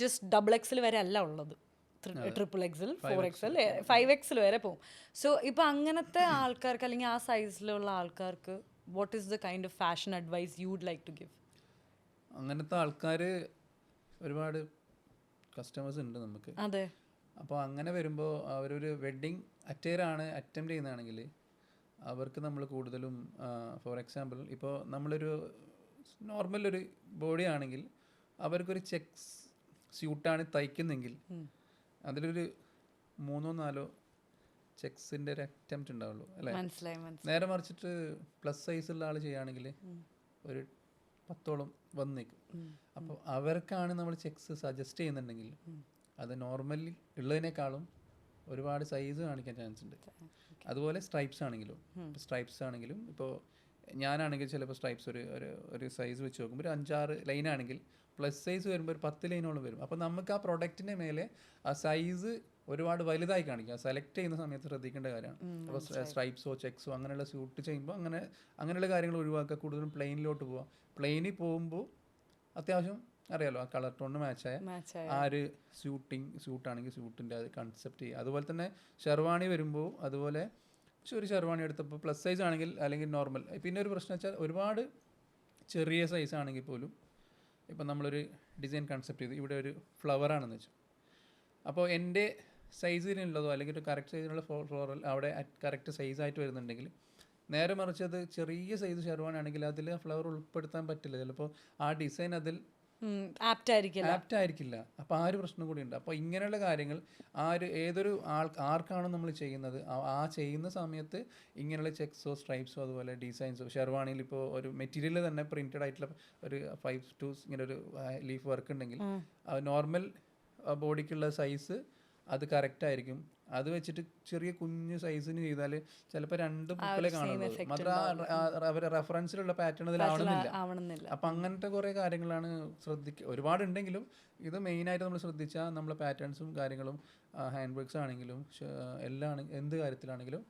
ജസ്റ്റ് XXL വരെ അല്ല ഉള്ളത്, XXL, 4XL, 5XL വരെ പോകും. സോ ഇപ്പം അങ്ങനത്തെ ആൾക്കാർക്ക്, അല്ലെങ്കിൽ ആ സൈസിലുള്ള ആൾക്കാർക്ക്, what is the kind of fashion advice you would like to give? അങ്ങനത്തെ ആൾക്കാർ ഒരുപാട് കസ്റ്റമേഴ്സ് ഉണ്ട് നമുക്ക്. അതെ. അപ്പോൾ അങ്ങനെ വരുമ്പോൾ അവരൊരു വെഡ്ഡിങ് അറ്റയർ ആണ് അറ്റംപ്റ്റ് ചെയ്യുന്നതാണെങ്കിൽ അവർക്ക് നമ്മൾ കൂടുതലും, ഫോർ എക്സാമ്പിൾ ഇപ്പോൾ നമ്മളൊരു നോർമൽ ഒരു ബോഡി ആണെങ്കിൽ അവർക്കൊരു ചെക്സ് സ്യൂട്ടാണ് തയ്ക്കുന്നെങ്കിൽ അതിലൊരു 3-4 ചെക്സിൻ്റെ ഒരു അറ്റംപ്റ്റ് ഉണ്ടാവുള്ളൂ, അല്ലേ? നേരെ മറിച്ചിട്ട് പ്ലസ് സൈസുള്ള ആൾ ചെയ്യുകയാണെങ്കിൽ ഒരു 10ഓളം വന്ന് നിൽക്കും. അപ്പോൾ അവർക്കാണ് നമ്മൾ ചെക്സ് സജസ്റ്റ് ചെയ്യുന്നുണ്ടെങ്കിൽ അത് നോർമലി ഉള്ളതിനേക്കാളും ഒരുപാട് സൈസ് കാണിക്കാൻ ചാൻസ് ഉണ്ട്. അതുപോലെ സ്ട്രൈപ്സ് ആണെങ്കിലും ഇപ്പോൾ ഞാനാണെങ്കിൽ ചിലപ്പോൾ സ്ട്രൈപ്സ് ഒരു സൈസ് വെച്ച് നോക്കുമ്പോൾ ഒരു 5-6 ലൈനാണെങ്കിൽ പ്ലസ് സൈസ് വരുമ്പോൾ ഒരു 10 ലൈനോളം വരും. അപ്പോൾ നമുക്ക് ആ പ്രൊഡക്റ്റിൻ്റെ മേലെ ആ സൈസ് ഒരുപാട് വലുതായി കാണിക്കുക. സെലക്ട് ചെയ്യുന്ന സമയത്ത് ശ്രദ്ധിക്കേണ്ട കാര്യമാണ്. അപ്പോൾ സ്ട്രൈപ്സോ ചെക്സോ അങ്ങനെയുള്ള സ്യൂട്ട് ചെയ്യുമ്പോൾ അങ്ങനെയുള്ള കാര്യങ്ങൾ ഒഴിവാക്കുക. കൂടുതലും പ്ലെയിനിലോട്ട് പോവുക. പ്ലെയിനിൽ പോകുമ്പോൾ അത്യാവശ്യം അറിയാലോ ആ കളർ ടോണിന് മാച്ചായ ആ ഒരു സ്യൂട്ടാണെങ്കിൽ സ്യൂട്ടിൻ്റെ അത് കൺസെപ്റ്റ് ചെയ്യുക. അതുപോലെ തന്നെ ഷെർവാണി വരുമ്പോൾ അതുപോലെ ഒരു ഷെർവാണി എടുത്തപ്പോൾ പ്ലസ് സൈസ് ആണെങ്കിൽ, അല്ലെങ്കിൽ നോർമൽ. പിന്നെ ഒരു പ്രശ്നം വെച്ചാൽ ഒരുപാട് ചെറിയ സൈസ് ആണെങ്കിൽ പോലും ഇപ്പം നമ്മളൊരു ഡിസൈൻ കൺസെപ്റ്റ് ചെയ്ത് ഇവിടെ ഒരു ഫ്ലവറാണെന്ന് വെച്ചു, അപ്പോൾ എൻ്റെ സൈസിനുള്ളതോ അല്ലെങ്കിൽ ഒരു കറക്റ്റ് സൈസിനുള്ള ഫ്ലോറൽ അവിടെ കറക്റ്റ് സൈസായിട്ട് വരുന്നുണ്ടെങ്കിൽ, നേരെ മറിച്ച് അത് ചെറിയ സൈസ് ഷെർവാണി ആണെങ്കിൽ അതിൽ ആ ഫ്ലവർ ഉൾപ്പെടുത്താൻ പറ്റില്ല. ചിലപ്പോൾ ആ ഡിസൈൻ അതിൽ ആപ്റ്റ് ആയിരിക്കില്ല. അപ്പോൾ ആ ഒരു പ്രശ്നം കൂടി ഉണ്ട്. അപ്പോൾ ഇങ്ങനെയുള്ള കാര്യങ്ങൾ ഏതൊരു ആർക്കാണ് നമ്മൾ ചെയ്യുന്നത്, ആ ചെയ്യുന്ന സമയത്ത് ഇങ്ങനെയുള്ള ചെക്സോ സ്ട്രൈപ്സോ അതുപോലെ ഡിസൈൻസോ, ഷെർവാണിയിൽ ഇപ്പോൾ ഒരു മെറ്റീരിയൽ തന്നെ പ്രിൻറ്റഡ് ആയിട്ടുള്ള ഒരു 5 to ഇങ്ങനെ ഒരു ലീഫ് വർക്ക് ഉണ്ടെങ്കിൽ നോർമൽ ബോഡിക്കുള്ള സൈസ് അത് കറക്റ്റ് ആയിരിക്കും. അത് വെച്ചിട്ട് ചെറിയ കുഞ്ഞു സൈസിന് ചെയ്താൽ ചിലപ്പോൾ 2 പൂക്കളെ കാണുള്ളൂ, മാത്രം അവരെ റെഫറൻസിലുള്ള പാറ്റേൺ ഇതിലാവണമെന്നില്ല. അപ്പം അങ്ങനത്തെ കുറേ കാര്യങ്ങളാണ് ഒരുപാടുണ്ടെങ്കിലും ഇത് മെയിനായിട്ട് നമ്മൾ ശ്രദ്ധിച്ചാൽ നമ്മളെ പാറ്റേൺസും കാര്യങ്ങളും ഹാൻഡ് വർക്ക്സ് ആണെങ്കിലും എല്ലാം എന്ത് കാര്യത്തിലാണെങ്കിലും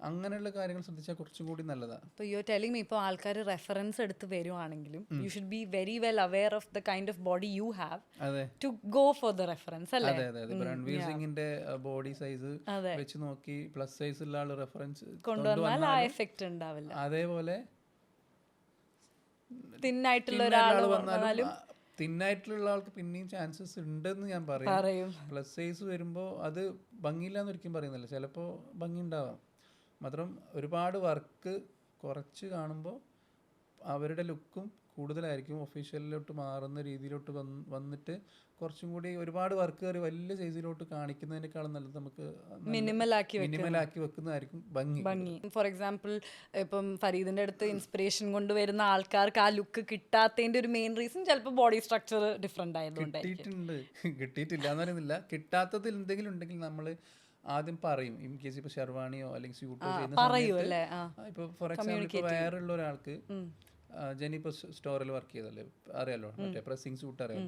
അങ്ങനെയുള്ള കാര്യങ്ങൾ ശ്രദ്ധിച്ചാൽ കുറച്ചും കൂടി നല്ലതാണ്. ഇപ്പോൾ യു ആർ ടെലിംഗ് മീ ഇപ്പോൾ ആൾക്കാർ റെഫറൻസ് എടുത്ത് വരുവാണെങ്കിലും you should be very well aware of the kind of body you have to go for the reference അല്ലേ? അതെ. രൺവീർ സിംഗിന്റെ ബോഡി സൈസ് വെച്ച് നോക്കി പ്ലസ് സൈസ് ഉള്ള ആൾ റെഫറൻസ് കൊണ്ടുവന്നാൽ ആ എഫക്റ്റ് ഉണ്ടാവില്ല. അതേപോലെ തിന്നായിട്ടുള്ള ഒരാൾ വന്നാലും തിന്നായിട്ടുള്ള ആൾക്ക് പിന്നെയും ചാൻസസ് ഉണ്ടെന്ന് ഞാൻ പറയും. പ്ലസ് സൈസ് വരുമ്പോൾ അത് ഭംഗിയില്ല എന്ന് ഒരിക്കലും പറയുന്നില്ല, ചിലപ്പോൾ ഭംഗി ഉണ്ടാവാം. മാത്രം ഒരുപാട് വർക്ക് കുറച്ച് കാണുമ്പോൾ അവരുടെ ലുക്കും കൂടുതലായിരിക്കും, ഒഫീഷ്യലിലോട്ട് മാറുന്ന രീതിയിലോട്ട് വന്നിട്ട് കുറച്ചും കൂടി ഒരുപാട് വർക്ക് കയറി വലിയ സൈസിലോട്ട് കാണിക്കുന്നതിനേക്കാളും നല്ലത് നമുക്ക് മിനിമലാക്കി വെക്കുന്നതായിരിക്കും ഭംഗി. ഫോർ എക്സാമ്പിൾ ഇപ്പം ഫരീദിന്റെ അടുത്ത് ഇൻസ്പിറേഷൻ കൊണ്ടുവരുന്ന ആൾക്കാർക്ക് ആ ലുക്ക് കിട്ടാത്തതിന്റെ ഒരു മെയിൻ റീസൺ ചിലപ്പോൾ ബോഡി സ്ട്രക്ചർ ഡിഫറെന്റ് ആയതുകൊണ്ട്. കിട്ടിയിട്ടില്ല എന്ന് പറയുന്നില്ല, കിട്ടാത്തതിൽ എന്തെങ്കിലും ഉണ്ടെങ്കിൽ നമ്മൾ ആദ്യം പറയും. ഇൻ കേസ് ഇപ്പൊ ഷെർവാണിയോ അല്ലെങ്കിൽ സ്യൂട്ടോ ചെയ്യുന്ന സമയത്ത് ഇപ്പൊ ഫോർ എക്സാമ്പിൾ ഇപ്പൊ വേറുള്ള ഒരാൾക്ക് ജെനി ഇപ്പോൾ സ്റ്റോറിൽ വർക്ക് ചെയ്തല്ലേ അറിയാലോ, മറ്റേ പ്രസ്സിങ് സൂട്ട് അറിയാം,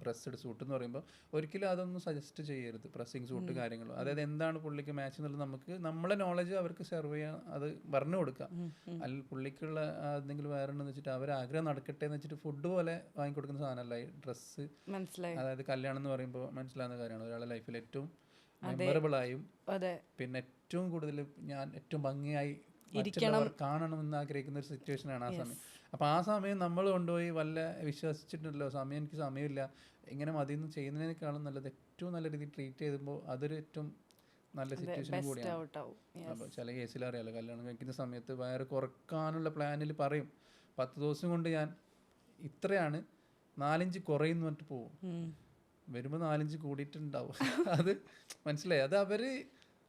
പ്രസ്ഡ് സൂട്ട് എന്ന് പറയുമ്പോൾ ഒരിക്കലും അതൊന്നും സജസ്റ്റ് ചെയ്യരുത്. പ്രസ്സിങ് സൂട്ട് കാര്യങ്ങളും അതായത് എന്താണ് പുള്ളിക്ക് മാച്ച് എന്നുള്ളത് നമുക്ക് നമ്മളെ നോളജ് അവർക്ക് സെർവ് ചെയ്യാൻ അത് പറഞ്ഞു കൊടുക്കാം. അല്ലെങ്കിൽ പുള്ളിക്കുള്ള എന്തെങ്കിലും വേറെ ഉണ്ടെന്ന് വെച്ചിട്ട് അവർ ആഗ്രഹം നടക്കട്ടെ എന്ന് വെച്ചിട്ട് ഫുഡ് പോലെ വാങ്ങിക്കൊടുക്കുന്ന സാധനമല്ല ഈ ഡ്രസ്സ്. അതായത് കല്യാണം എന്ന് പറയുമ്പോൾ മനസ്സിലാവുന്ന കാര്യമാണ്, ഒരാളുടെ ലൈഫിൽ ഏറ്റവും മെമ്മറബിൾ ആയും പിന്നെ ഏറ്റവും കൂടുതൽ ഞാൻ ഏറ്റവും ഭംഗിയായി മറ്റുള്ളവർ കാണണമെന്ന് ആഗ്രഹിക്കുന്ന ഒരു സിറ്റുവേഷനാണ് ആ സമയം. അപ്പോൾ ആ സമയം നമ്മൾ കൊണ്ടുപോയി വല്ല വിശ്വസിച്ചിട്ടുണ്ടല്ലോ എനിക്ക് സമയമില്ല ഇങ്ങനെ മതി എന്ന് ചെയ്യുന്നതിനേക്കാളും നല്ലത് ഏറ്റവും നല്ല രീതിയിൽ ട്രീറ്റ് ചെയ്യുമ്പോൾ അതൊരു ഏറ്റവും നല്ല സിറ്റുവേഷൻ കൂടിയാണ്. അപ്പോൾ ചില കേസിൽ അറിയാലോ, കല്യാണം കഴിക്കുന്ന സമയത്ത് വയറ് കുറക്കാനുള്ള പ്ലാനിൽ പറയും 10 ദിവസം കൊണ്ട് ഞാൻ ഇത്രയാണ് 4 ഇഞ്ച് കുറയുന്നു പറഞ്ഞിട്ട് പോവും, വരുമ്പോൾ 4 ഇഞ്ച് കൂടിയിട്ടുണ്ടാവും. അത് മനസ്സിലായി, അത് അവർ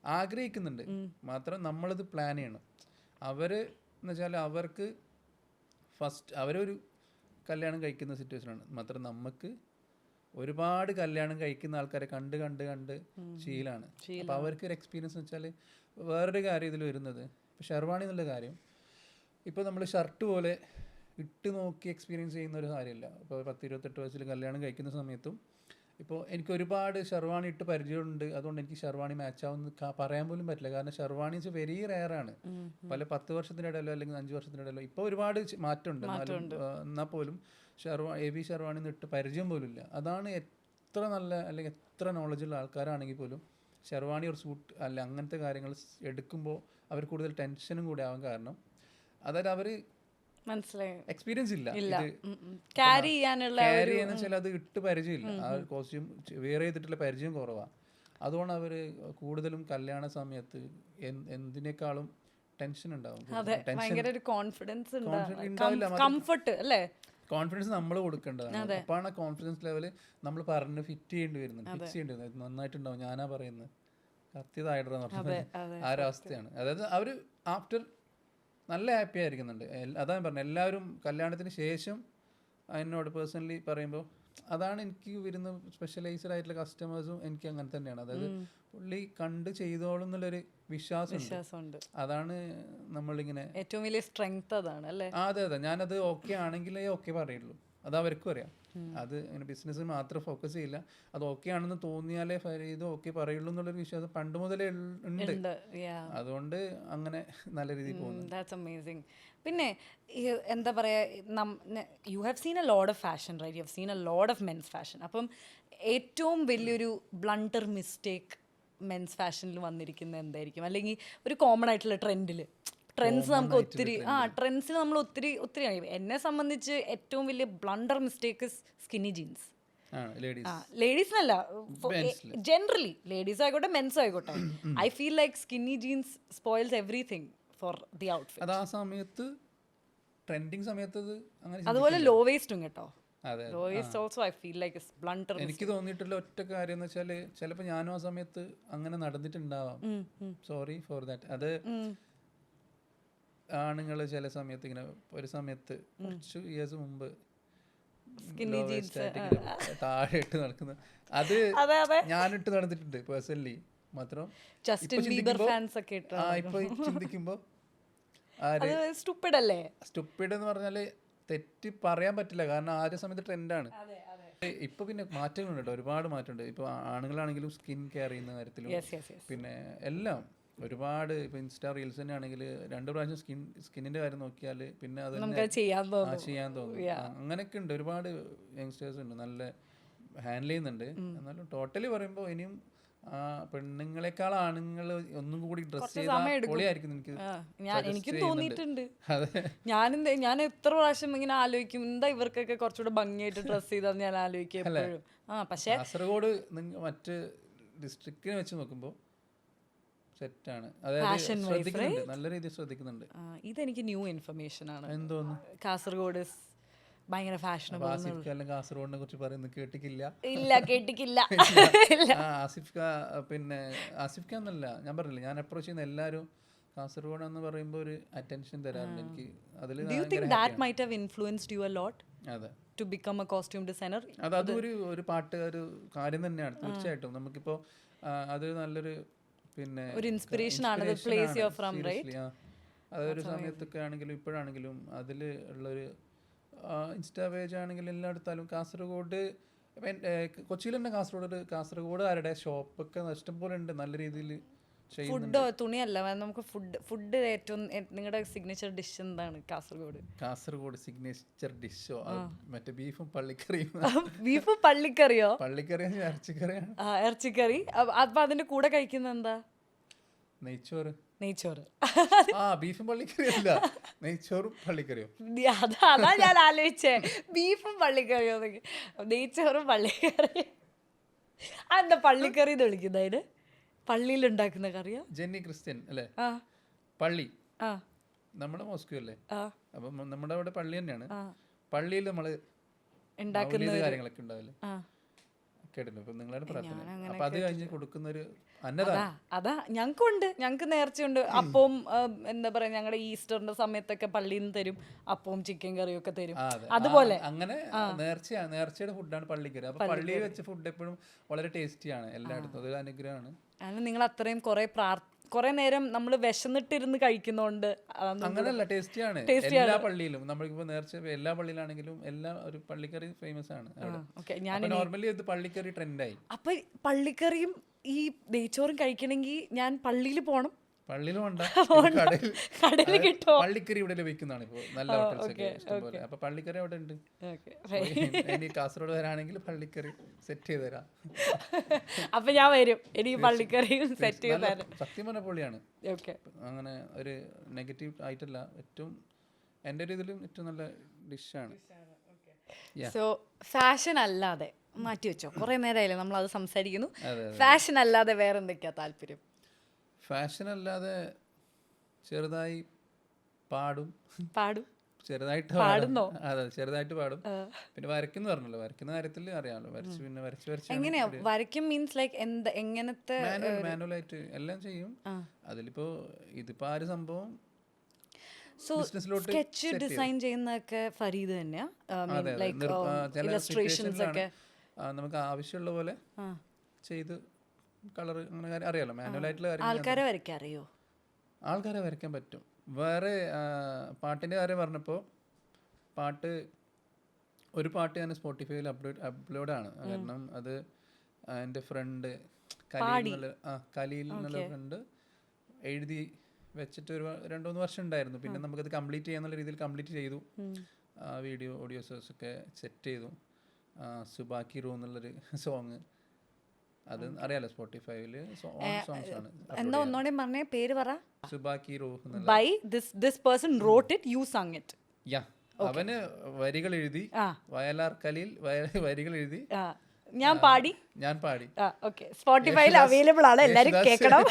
ആഗ്രഹിക്കുന്നുണ്ട്, മാത്രം നമ്മളത് പ്ലാൻ ചെയ്യണം. അവർ എന്ന് വെച്ചാൽ അവർക്ക് ഫസ്റ്റ് അവരൊരു കല്യാണം കഴിക്കുന്ന സിറ്റുവേഷനാണ്, മാത്രം നമുക്ക് ഒരുപാട് കല്യാണം കഴിക്കുന്ന ആൾക്കാരെ കണ്ട് കണ്ട് കണ്ട് ശീലമാണ്. അപ്പോൾ അവർക്ക് ഒരു എക്സ്പീരിയൻസ് എന്ന് വെച്ചാൽ വേറൊരു കാര്യം ഇതിൽ വരുന്നത്, ഇപ്പോൾ ഷെർവാണി എന്നുള്ള കാര്യം ഇപ്പോൾ നമ്മൾ ഷർട്ട് പോലെ ഇട്ട് നോക്കി എക്സ്പീരിയൻസ് ചെയ്യുന്ന ഒരു കാര്യമില്ല. ഇപ്പോൾ 10-28 വയസ്സിൽ കല്യാണം കഴിക്കുന്ന സമയത്തും ഇപ്പോൾ എനിക്ക് ഒരുപാട് ഷെർവാണി ഇട്ട് പരിചയമുണ്ട്, അതുകൊണ്ട് എനിക്ക് ഷെർവാണി മാച്ച് ആവുമെന്ന് പറയാൻ പോലും പറ്റില്ല. കാരണം ഷെർവാണീസ് വെരി റെയറാണ്. പല 10 വർഷത്തിനിടയിലോ അല്ലെങ്കിൽ 5 വർഷത്തിനിടയിലോ ഇപ്പോൾ ഒരുപാട് മാറ്റമുണ്ട്, എന്നാൽ പോലും ഹെവി ഷെർവാണി ഇട്ട് പരിചയം പോലും ഇല്ല. അതാണ് എത്ര നല്ല അല്ലെങ്കിൽ എത്ര നോളജുള്ള ആൾക്കാരാണെങ്കിൽ പോലും ഷെർവാണി ഒരു സൂട്ട് അല്ല അങ്ങനത്തെ കാര്യങ്ങൾ എടുക്കുമ്പോൾ അവർ കൂടുതൽ ടെൻഷനും കൂടെ ആവാൻ കാരണം അതായത് അവർ എക്സ്പീരിയൻസ് ഇല്ല, ക്യാരി ചെയ്യാനുള്ള അത് ഇട്ട് പരിചയമില്ല, ആ കോസ്റ്റ്യൂം വെയർ ചെയ്തിട്ടുള്ള പരിചയം കുറവാണ്. അതുകൊണ്ട് അവർ കൂടുതലും കല്യാണ സമയത്ത് എന്തിനേക്കാളും ടെൻഷൻ ഉണ്ടാവും. കോൺഫിഡൻസ് നമ്മൾ കൊടുക്കേണ്ടതാണ്. അപ്പാണ് ആ കോൺഫിഡൻസ് ലെവല് നമ്മൾ പറഞ്ഞ് ഫിറ്റ് ചെയ്യേണ്ടി വരുന്നത്, ഫിക്സ് ചെയ്യേണ്ടി വരുന്നത്. നന്നായിട്ടുണ്ടാവും, ഞാനാ പറയുന്നത് കത്തിയതായിട്ടെന്ന് പറഞ്ഞത് ആ ഒരു അവസ്ഥയാണ്. അതായത് അവർ ആഫ്റ്റർ നല്ല ഹാപ്പി ആയിരിക്കുന്നുണ്ട്. അതാണ് പറഞ്ഞത്, എല്ലാവരും കല്യാണത്തിന് ശേഷം എന്നോട് പേഴ്സണലി പറയുമ്പോൾ അതാണ് എനിക്ക് വരുന്ന സ്പെഷ്യലൈസ്ഡ് ആയിട്ടുള്ള കസ്റ്റമേഴ്സും എനിക്ക് അങ്ങനെ തന്നെയാണ്. അതായത് പുള്ളി കണ്ട് ചെയ്തോളും എന്നുള്ളൊരു വിശ്വാസമുണ്ട്. അതാണ് നമ്മളിങ്ങനെ ഏറ്റവും വലിയ സ്ട്രെങ്ത് അതാണ് അല്ലേ? അതെ, ഞാനത് ഓക്കെ ആണെങ്കിലേ ഓക്കെ പറയുള്ളൂ, അത് അവർക്കും അറിയാം. അത് ഇങ്ങനെ ബിസിനസ്സിൽ മാത്രം ഫോക്കസ് ചെയ്യില്ല, അത് ഓക്കെ ആണെന്ന് തോന്നിയാലേ ഇത് ഓക്കെ പറയുള്ളൂ എന്നുള്ളൊരു വിശ്വാസം പണ്ട് മുതലേ ഉണ്ട്. അതുകൊണ്ട് അങ്ങനെ നല്ല രീതിയിൽ പോകുന്നു. പിന്നെ എന്താ പറയുക, you have seen a lot of fashion right, you have seen a lot of men's fashion. അപ്പം ഏറ്റവും വലിയൊരു ബ്ലണ്ടർ മിസ്റ്റേക്ക് മെൻസ് ഫാഷനിൽ വന്നിരിക്കുന്നത് എന്തായിരിക്കും? അല്ലെങ്കിൽ ഒരു കോമൺ ആയിട്ടുള്ള ട്രെൻഡ്സ് നമുക്ക് ഒത്തിരി ട്രെൻഡ്സിൽ നമ്മൾ ഒത്തിരി എന്നെ സംബന്ധിച്ച് ഏറ്റവും വലിയ ബ്ലണ്ടർ മിസ്റ്റേക്ക് സ്കിന്നി ജീൻസ്. ലേഡീസിനല്ല, ജനറലി ലേഡീസ് ആയിക്കോട്ടെ മെൻസും ആയിക്കോട്ടെ. I feel like skinny jeans spoils everything for the outfit. അത് ആ സമയത്ത് ട്രെൻഡിങ് സമയത്ത് അതുപോലെ ലോ വേസ്റ്റും കേട്ടോ. Low waist also I feel like blunder. എനിക്ക് തോന്നിയിട്ടുള്ള ഒറ്റ കാര്യം എന്ന് വെച്ചാൽ ചിലപ്പോൾ ഞാനും ആ സമയത്ത് അങ്ങനെ നടന്നിട്ടുണ്ടാവാം, സോറി ഫോർ ദാറ്റ്. അത് ആണുങ്ങൾ ചില സമയത്ത് ഇങ്ങനെ ഒരു സമയത്ത് കുറച്ച് ഇയേഴ്സ് മുമ്പ് Skinny jeans, താഴെ ഇട്ട് നടക്കുന്നത് അത് അതെ അതെ ഞാനിട്ട് നടന്നിട്ടുണ്ട് പേഴ്സണലി മാത്രം. ജസ്റ്റിൻ ബീബർ ഫാൻസ് ഒക്കെ ഇട്ട് ഇപ്പൊ ചിന്തിക്കുമ്പോ അത് സ്റ്റുപ്പിഡ് അല്ലേ? സ്റ്റുപ്പിഡ് എന്ന് പറഞ്ഞാല് തെറ്റി പറയാൻ പറ്റില്ല, കാരണം ആ ഒരു സമയത്ത് ട്രെൻഡാണ്. ഇപ്പൊ പിന്നെ മാറ്റങ്ങളുണ്ട് കേട്ടോ, ഒരുപാട് മാറ്റമുണ്ട്. ഇപ്പൊ ആണുങ്ങളാണെങ്കിലും സ്കിൻ കെയർ ചെയ്യുന്ന കാര്യത്തിലും പിന്നെ എല്ലാം ഒരുപാട്. ഇപ്പൊ ഇൻസ്റ്റാ റീൽസ് തന്നെ ആണെങ്കിൽ 2 പ്രാവശ്യം സ്കിന്നിന്റെ കാര്യം നോക്കിയാൽ പിന്നെ അത് ചെയ്യാൻ തോന്നും. അങ്ങനെയൊക്കെ ഉണ്ട്, ഒരുപാട് യങ്സ്റ്റേഴ്സ് ഉണ്ട് നല്ല ഹാൻഡിൽ ചെയ്യുന്നുണ്ട്. എന്നാലും ടോട്ടലി പറയുമ്പോൾ ഇനിയും പെണ്ണുങ്ങളെക്കാൾ ആണുങ്ങൾ ഒന്നും കൂടി ഡ്രസ് ചെയ്താൽ പൊളിയായിരിക്കും. എനിക്കും തോന്നിയിട്ടുണ്ട്. ഞാൻ എത്ര പ്രാവശ്യം ഇങ്ങനെ ആലോചിക്കും, എന്താ ഇവർക്കൊക്കെ കുറച്ചുകൂടെ ഭംഗിയായിട്ട് ഡ്രസ് ചെയ്താന്ന് ഞാൻ ആലോചിക്കും എപ്പോഴും. പക്ഷേ കാസർഗോഡ് മറ്റ് ഡിസ്ട്രിക്റ്റിനെ വെച്ച് നോക്കുമ്പോൾ സെറ്റാണ്, അതായത് ശ്രദ്ധിക്കുന്നുണ്ട്, നല്ല രീതിയിൽ ശ്രദ്ധിക്കുന്നുണ്ട്. ഇതെനിക്ക് ന്യൂ ഇൻഫർമേഷൻ ആണ്. എന്തോന്നു കാസർഗോഡ് ഭയങ്കര ഫാഷനബിൾ. കാസർഗോഡിനെ കുറിച്ച് പറയുന്നത് കേട്ടിട്ടില്ല? ഇല്ല കേട്ടിട്ടില്ല. ആസിഫ് ഖാൻ, പിന്നെ ആസിഫ് ഖാൻ എന്നല്ല ഞാൻ പറഞ്ഞില്ല, ഞാൻ അപ്രോച്ച് ചെയ്യുന്ന എല്ലാവരും കാസർഗോഡ് എന്ന് പറയുമ്പോൾ ഒരു അറ്റൻഷൻ തരാറുണ്ട് എനിക്ക്. അതിൽ Do you think that might have influenced you a lot? അതെ, to become a costume designer? അതൊരു പാട്ട് ഒരു കാര്യം തന്നെയാണ് തീർച്ചയായിട്ടും. നമുക്കിപ്പോൾ അത് നല്ലൊരു പിന്നെ ഒരു ഇൻസ്പിറേഷൻ ആണ്. the place you're from, right? അതൊരു സമയത്തൊക്കെ ആണെങ്കിലും ഇപ്പോഴാണെങ്കിലും അതിൽ ഉള്ളൊരു ഇൻസ്റ്റാ പേജ് ആണെങ്കിലും എല്ലായിടത്താലും കാസർഗോഡ്, കൊച്ചിയിൽ തന്നെ കാസർഗോഡുകാരുടെ ഷോപ്പൊക്കെ ഇഷ്ടംപോലെ ഉണ്ട്, നല്ല രീതിയിൽ ഫുഡ് തുണിയല്ല, നമുക്ക് ഫുഡ് ഏറ്റവും നിങ്ങളുടെ സിഗ്നേച്ചർ ഡിഷ് എന്താണ് കാസർഗോഡ് സിഗ്നേച്ചർ ഡിഷോ? മറ്റേ ബീഫും പള്ളിക്കറിയും. ബീഫും പള്ളിക്കറിയോ? പള്ളിക്കറിയാണ്, ഇറച്ചിക്കറിയാണ്. ഇറച്ചിക്കറി. അപ്പൊ അതിന്റെ കൂടെ കഴിക്കുന്ന എന്താ? നെയ്ച്ചോറ്. ബീഫും പള്ളിക്കറിയോ? അല്ല, നെയ്ച്ചോറും പള്ളിക്കറിയോ? അതാ ഞാൻ ആലോചിച്ചേ, ബീഫും പള്ളിക്കറിയോ? നെയ്ച്ചോറും പള്ളിക്കറി. എന്താ പള്ളിക്കറി എന്ന് വിളിക്കുന്നതിന്? പള്ളിയിൽ ഉണ്ടാക്കുന്ന കറിയാ? ജെന്നി ക്രിസ്ത്യൻ അല്ലേ? പള്ളി നമ്മുടെ മോസ്കോ അല്ലേ? അപ്പം നമ്മുടെ അവിടെ പള്ളി തന്നെയാണ്. പള്ളിയിൽ നമ്മള് ഉണ്ടാക്കുന്ന കാര്യങ്ങളൊക്കെ ഉണ്ടാവില്ലേ, കേട്ടിട്ടുണ്ട്. ഇപ്പൊ നിങ്ങളുടെ പ്രാർത്ഥന, അപ്പൊ അത് കഴിഞ്ഞ് കൊടുക്കുന്ന ഒരു അതാ ഞങ്ങൾക്കുണ്ട്. ഞങ്ങക്ക് നേർച്ചയുണ്ട്. അപ്പവും എന്താ പറയാ, ഞങ്ങളുടെ ഈസ്റ്ററിന്റെ സമയത്തൊക്കെ പള്ളിയിൽ നിന്ന് തരും, അപ്പവും ചിക്കൻ കറിയും ഒക്കെ തരും. അതുപോലെ അങ്ങനെ നേർച്ചയുടെ ഫുഡാണ് പള്ളിക്കറി. അപ്പൊ പള്ളിയിൽ വെച്ച ഫുഡ് എപ്പോഴും വളരെ ടേസ്റ്റിയാണ് എല്ലായിടത്തും, അതൊരു അനുഗ്രഹമാണ്. നിങ്ങൾ അത്രയും കുറെ നേരം നമ്മൾ വിശന്നിട്ടിരുന്ന് കഴിക്കുന്നോണ്ട് അങ്ങനെയല്ല, ടേസ്റ്റിയാണ് എല്ലാ പള്ളിയിലും. നമ്മളിപ്പോ നേർച്ച എല്ലാ പള്ളിയിലാണെങ്കിലും എല്ലാ ഒരു പള്ളിക്കറി ഫേമസ് ആണ്. നോർമലി ഇത് പള്ളിക്കറി ട്രെൻഡായി. അപ്പൊ പള്ളിക്കറിയും ഈ നെയ്ച്ചോറും കഴിക്കണമെങ്കിൽ ഞാൻ പള്ളിയിൽ പോണം? പള്ളിയിൽ കടയിൽ കിട്ടോ? പള്ളിക്കറി ഇവിടെ ലഭിക്കുന്നതാണ് ഇപ്പോൾ നല്ല ഹോട്ടൽസൊക്കെ ഇഷ്ടംപോലെ. അപ്പൊ പള്ളിക്കറി അവിടെ ഉണ്ട്. ഇനി കാസർഗോഡ് വരാണെങ്കിൽ പള്ളിക്കറി സെറ്റ് ചെയ്ത് തരാം. അപ്പൊ ഞാൻ വരും, എനിക്ക് പള്ളിക്കറിയും സെറ്റ് ചെയ്ത് തരാം. സത്യം പറഞ്ഞ പൊളിയാണ്. അങ്ങനെ ഒരു നെഗറ്റീവ് ആയിട്ടല്ല, ഏറ്റവും എൻ്റെ ഒരു ഇതിലും ഏറ്റവും നല്ല ഡിഷാണ്. സോ ഫാഷൻ അല്ലാതെ മാറ്റി വെച്ചോ, കുറെ നേരമായില്ലേ നമ്മൾ അത് സംസാരിക്കുന്നു. ഫാഷൻ അല്ലാതെ വേറെ എന്തൊക്കെയാ താല്പര്യം? ഫാഷൻ അല്ലാതെ ചെറുതായി പാടും. ചെറുതായിട്ട് അതെ, ചെറുതായിട്ട് പാടും. പിന്നെ വരയ്ക്കുന്നു പറഞ്ഞല്ലോ, വരയ്ക്കുന്ന കാര്യത്തിൽ അറിയാമല്ലോ. വരച്ച് എങ്ങനെയാ വരയ്ക്കും? മീൻസ് ലൈക്ക് എങ്ങനത്തെ? മാനുവലായിട്ട് എല്ലാം ചെയ്യും. അതിലിപ്പോ ഇതിപ്പോ ആ ഒരു സംഭവം സ്കെച്ച് ഡിസൈൻ ചെയ്യുന്നതൊക്കെ ഫരീദ് തന്നെയാ? ഇലസ്ട്രേഷൻസ് ഒക്കെ നമുക്ക് ആവശ്യമുള്ള പോലെ ചെയ്ത് കളർ അങ്ങനെ അറിയാലോ. മാനുവലായിട്ടുള്ള ആൾക്കാരെ വരയ്ക്കാൻ അറിയോ? ആൾക്കാരെ വരയ്ക്കാൻ പറ്റും. വേറെ പാട്ടിൻ്റെ കാര്യം പറഞ്ഞപ്പോൾ ഒരു പാട്ട് ഞാൻ സ്പോട്ടിഫൈയിൽ അപ്ലോഡാണ്. കാരണം അത് എൻ്റെ ഫ്രണ്ട് കലീൽ എന്നുള്ള ഫ്രണ്ട് എഴുതി വെച്ചിട്ട് ഒരു 2-3 വർഷം ഉണ്ടായിരുന്നു. പിന്നെ നമുക്കത് കംപ്ലീറ്റ് ചെയ്യാന്നുള്ള രീതിയിൽ കംപ്ലീറ്റ് ചെയ്തു. വീഡിയോ ഓഡിയോസൊക്കെ സെറ്റ് ചെയ്തു. സുബാക്കി റൂ എന്നുള്ളൊരു സോങ്, അത് അറിയാലോ, സ്പോട്ടിഫൈയില് സോങ്സ് ആണ്. എന്താ ഒന്നോടെ പറഞ്ഞേ, പേര് പറ. സുബാക്കി റൂ by this person wrote it, you sung it. Yeah, അവന് വരികൾ എഴുതി, വയലാർ കലീൽ വരികൾ എഴുതി, ഞാൻ പാടി. ഓക്കേ, സ്പോട്ടിഫൈയിൽ അവൈലബിൾ ആണ്, എല്ലാവരും കേൾക്കണം.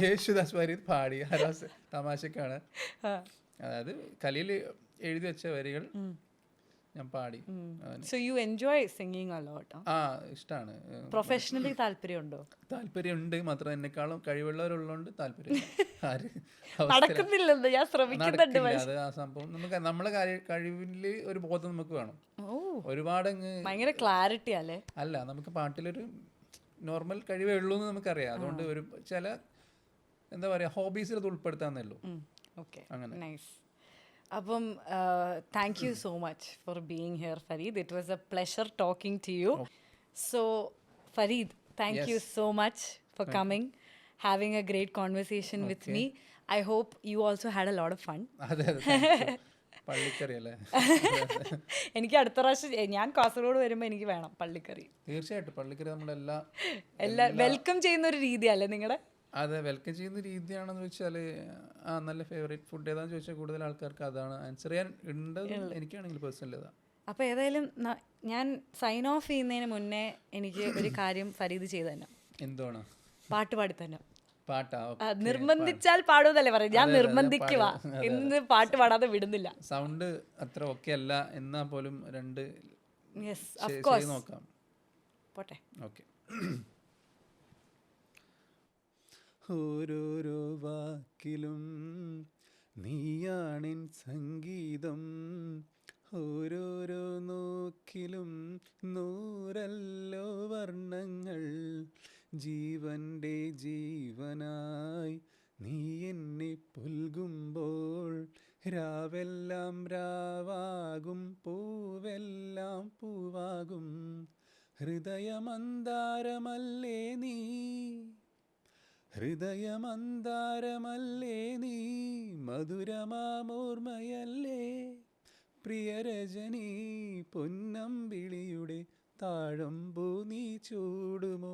യേശുദാസ് ഫരീദ് പാടി, തമാശക്കാണ്. അതായത് കലീൽ എഴുതി വെച്ച വരികൾ ഞാൻ പാടി. So you enjoy singing a lot, huh? ആ ഇഷ്ടമാണ്. Professionally താല്പര്യമുണ്ടോ? താല്പര്യമുണ്ട്, മാത്രം എന്നെക്കാളും കഴിവുള്ളവരുള്ളതുകൊണ്ട് താല്പര്യം നടക്കുന്നില്ലെന്ന് ഞാൻ ശ്രമിക്കുന്നുണ്ട്. അത് ആ സംഭവം നമുക്ക് നമ്മളെ കഴിവിൽ ഒരു ബോധം നമുക്ക് വേണം. ഒരുപാട് ഭയങ്കര ക്ലാരിറ്റി അല്ലേ? അല്ല, നമുക്ക് പാട്ടിലൊരു നോർമൽ കഴിവേ ഉള്ളൂ എന്ന് നമുക്കറിയാം. അതുകൊണ്ട് ഒരു ചില എന്താ പറയുക ഹോബീസിൽ അത് ഉൾപ്പെടുത്താന്നേ ഉള്ളൂ. അങ്ങനെ നൈസ്. അപ്പം thank you so much for being here Farid. It was a pleasure talking to you. So Farid, thank you so much for coming, having a great conversation with me. I hope you also had a lot of fun. പള്ളിക്കറി അല്ലേ? എനിക്ക് അടുത്ത പ്രാവശ്യം ഞാൻ കാസർഗോഡ് വരുമ്പോൾ എനിക്ക് വേണം പള്ളിക്കറി. തീർച്ചയായിട്ടും പള്ളിക്കറി നമ്മളെല്ലാം വെൽക്കം ചെയ്യുന്ന ഒരു രീതിയല്ലേ നിങ്ങളുടെ? അതെ, വെൽക്കം ചെയ്യുന്ന രീതിയാണെന്ന് വെച്ചാൽ നല്ല ഫേവറേറ്റ് ഫുഡ് ഏതാണെന്ന് ചോദിച്ചാൽ കൂടുതൽ ആൾക്കാർക്ക് അതാണ് ആൻസർ ചെയ്യാൻ ഉണ്ടത്. എനിക്കാണെങ്കിൽ പേഴ്സണലി അതാണ്. അപ്പോൾ ഏതായാലും ഞാൻ സൈൻ ഓഫ് ചെയ്യുന്നതിന് മുന്നേ എനിക്ക് ഒരു കാര്യം ഫരീദ് ചെയ്തു തന്നെ. എന്താണ്? പാട്ട് പാടി തന്നെ. പാട്ടാ? നിർബന്ധിച്ചാൽ പാടുന്നല്ലേ പറയും, ഞാൻ നിർബന്ധിക്കുക, ഇന്ന് പാട്ട് പാടാതെ വിടുന്നില്ല. സൗണ്ട് അത്ര ഓക്കെ അല്ല എന്നാ പോലും രണ്ട് നോക്കാം. പോട്ടെ. ഓക്കെ. ഓരോരോ വാക്കിലും നീയാണിൻ സംഗീതം, ഓരോരോ നോക്കിലും നൂറല്ലോ വർണ്ണങ്ങൾ, ജീവന്റെ ജീവനായി നീ എന്നെ പുൽകുമ്പോൾ, രാവെല്ലാം രാവാകും പൂവെല്ലാം പൂവാകും, ഹൃദയമന്താരമല്ലേ നീ, ഹൃദയമന്താരമല്ലേ നീ, മധുരമാമോർമ്മയല്ലേ പ്രിയരജനി, പൊന്നമ്പിളിയുടെ താഴമ്പൂ നീ ചൂടുമോ.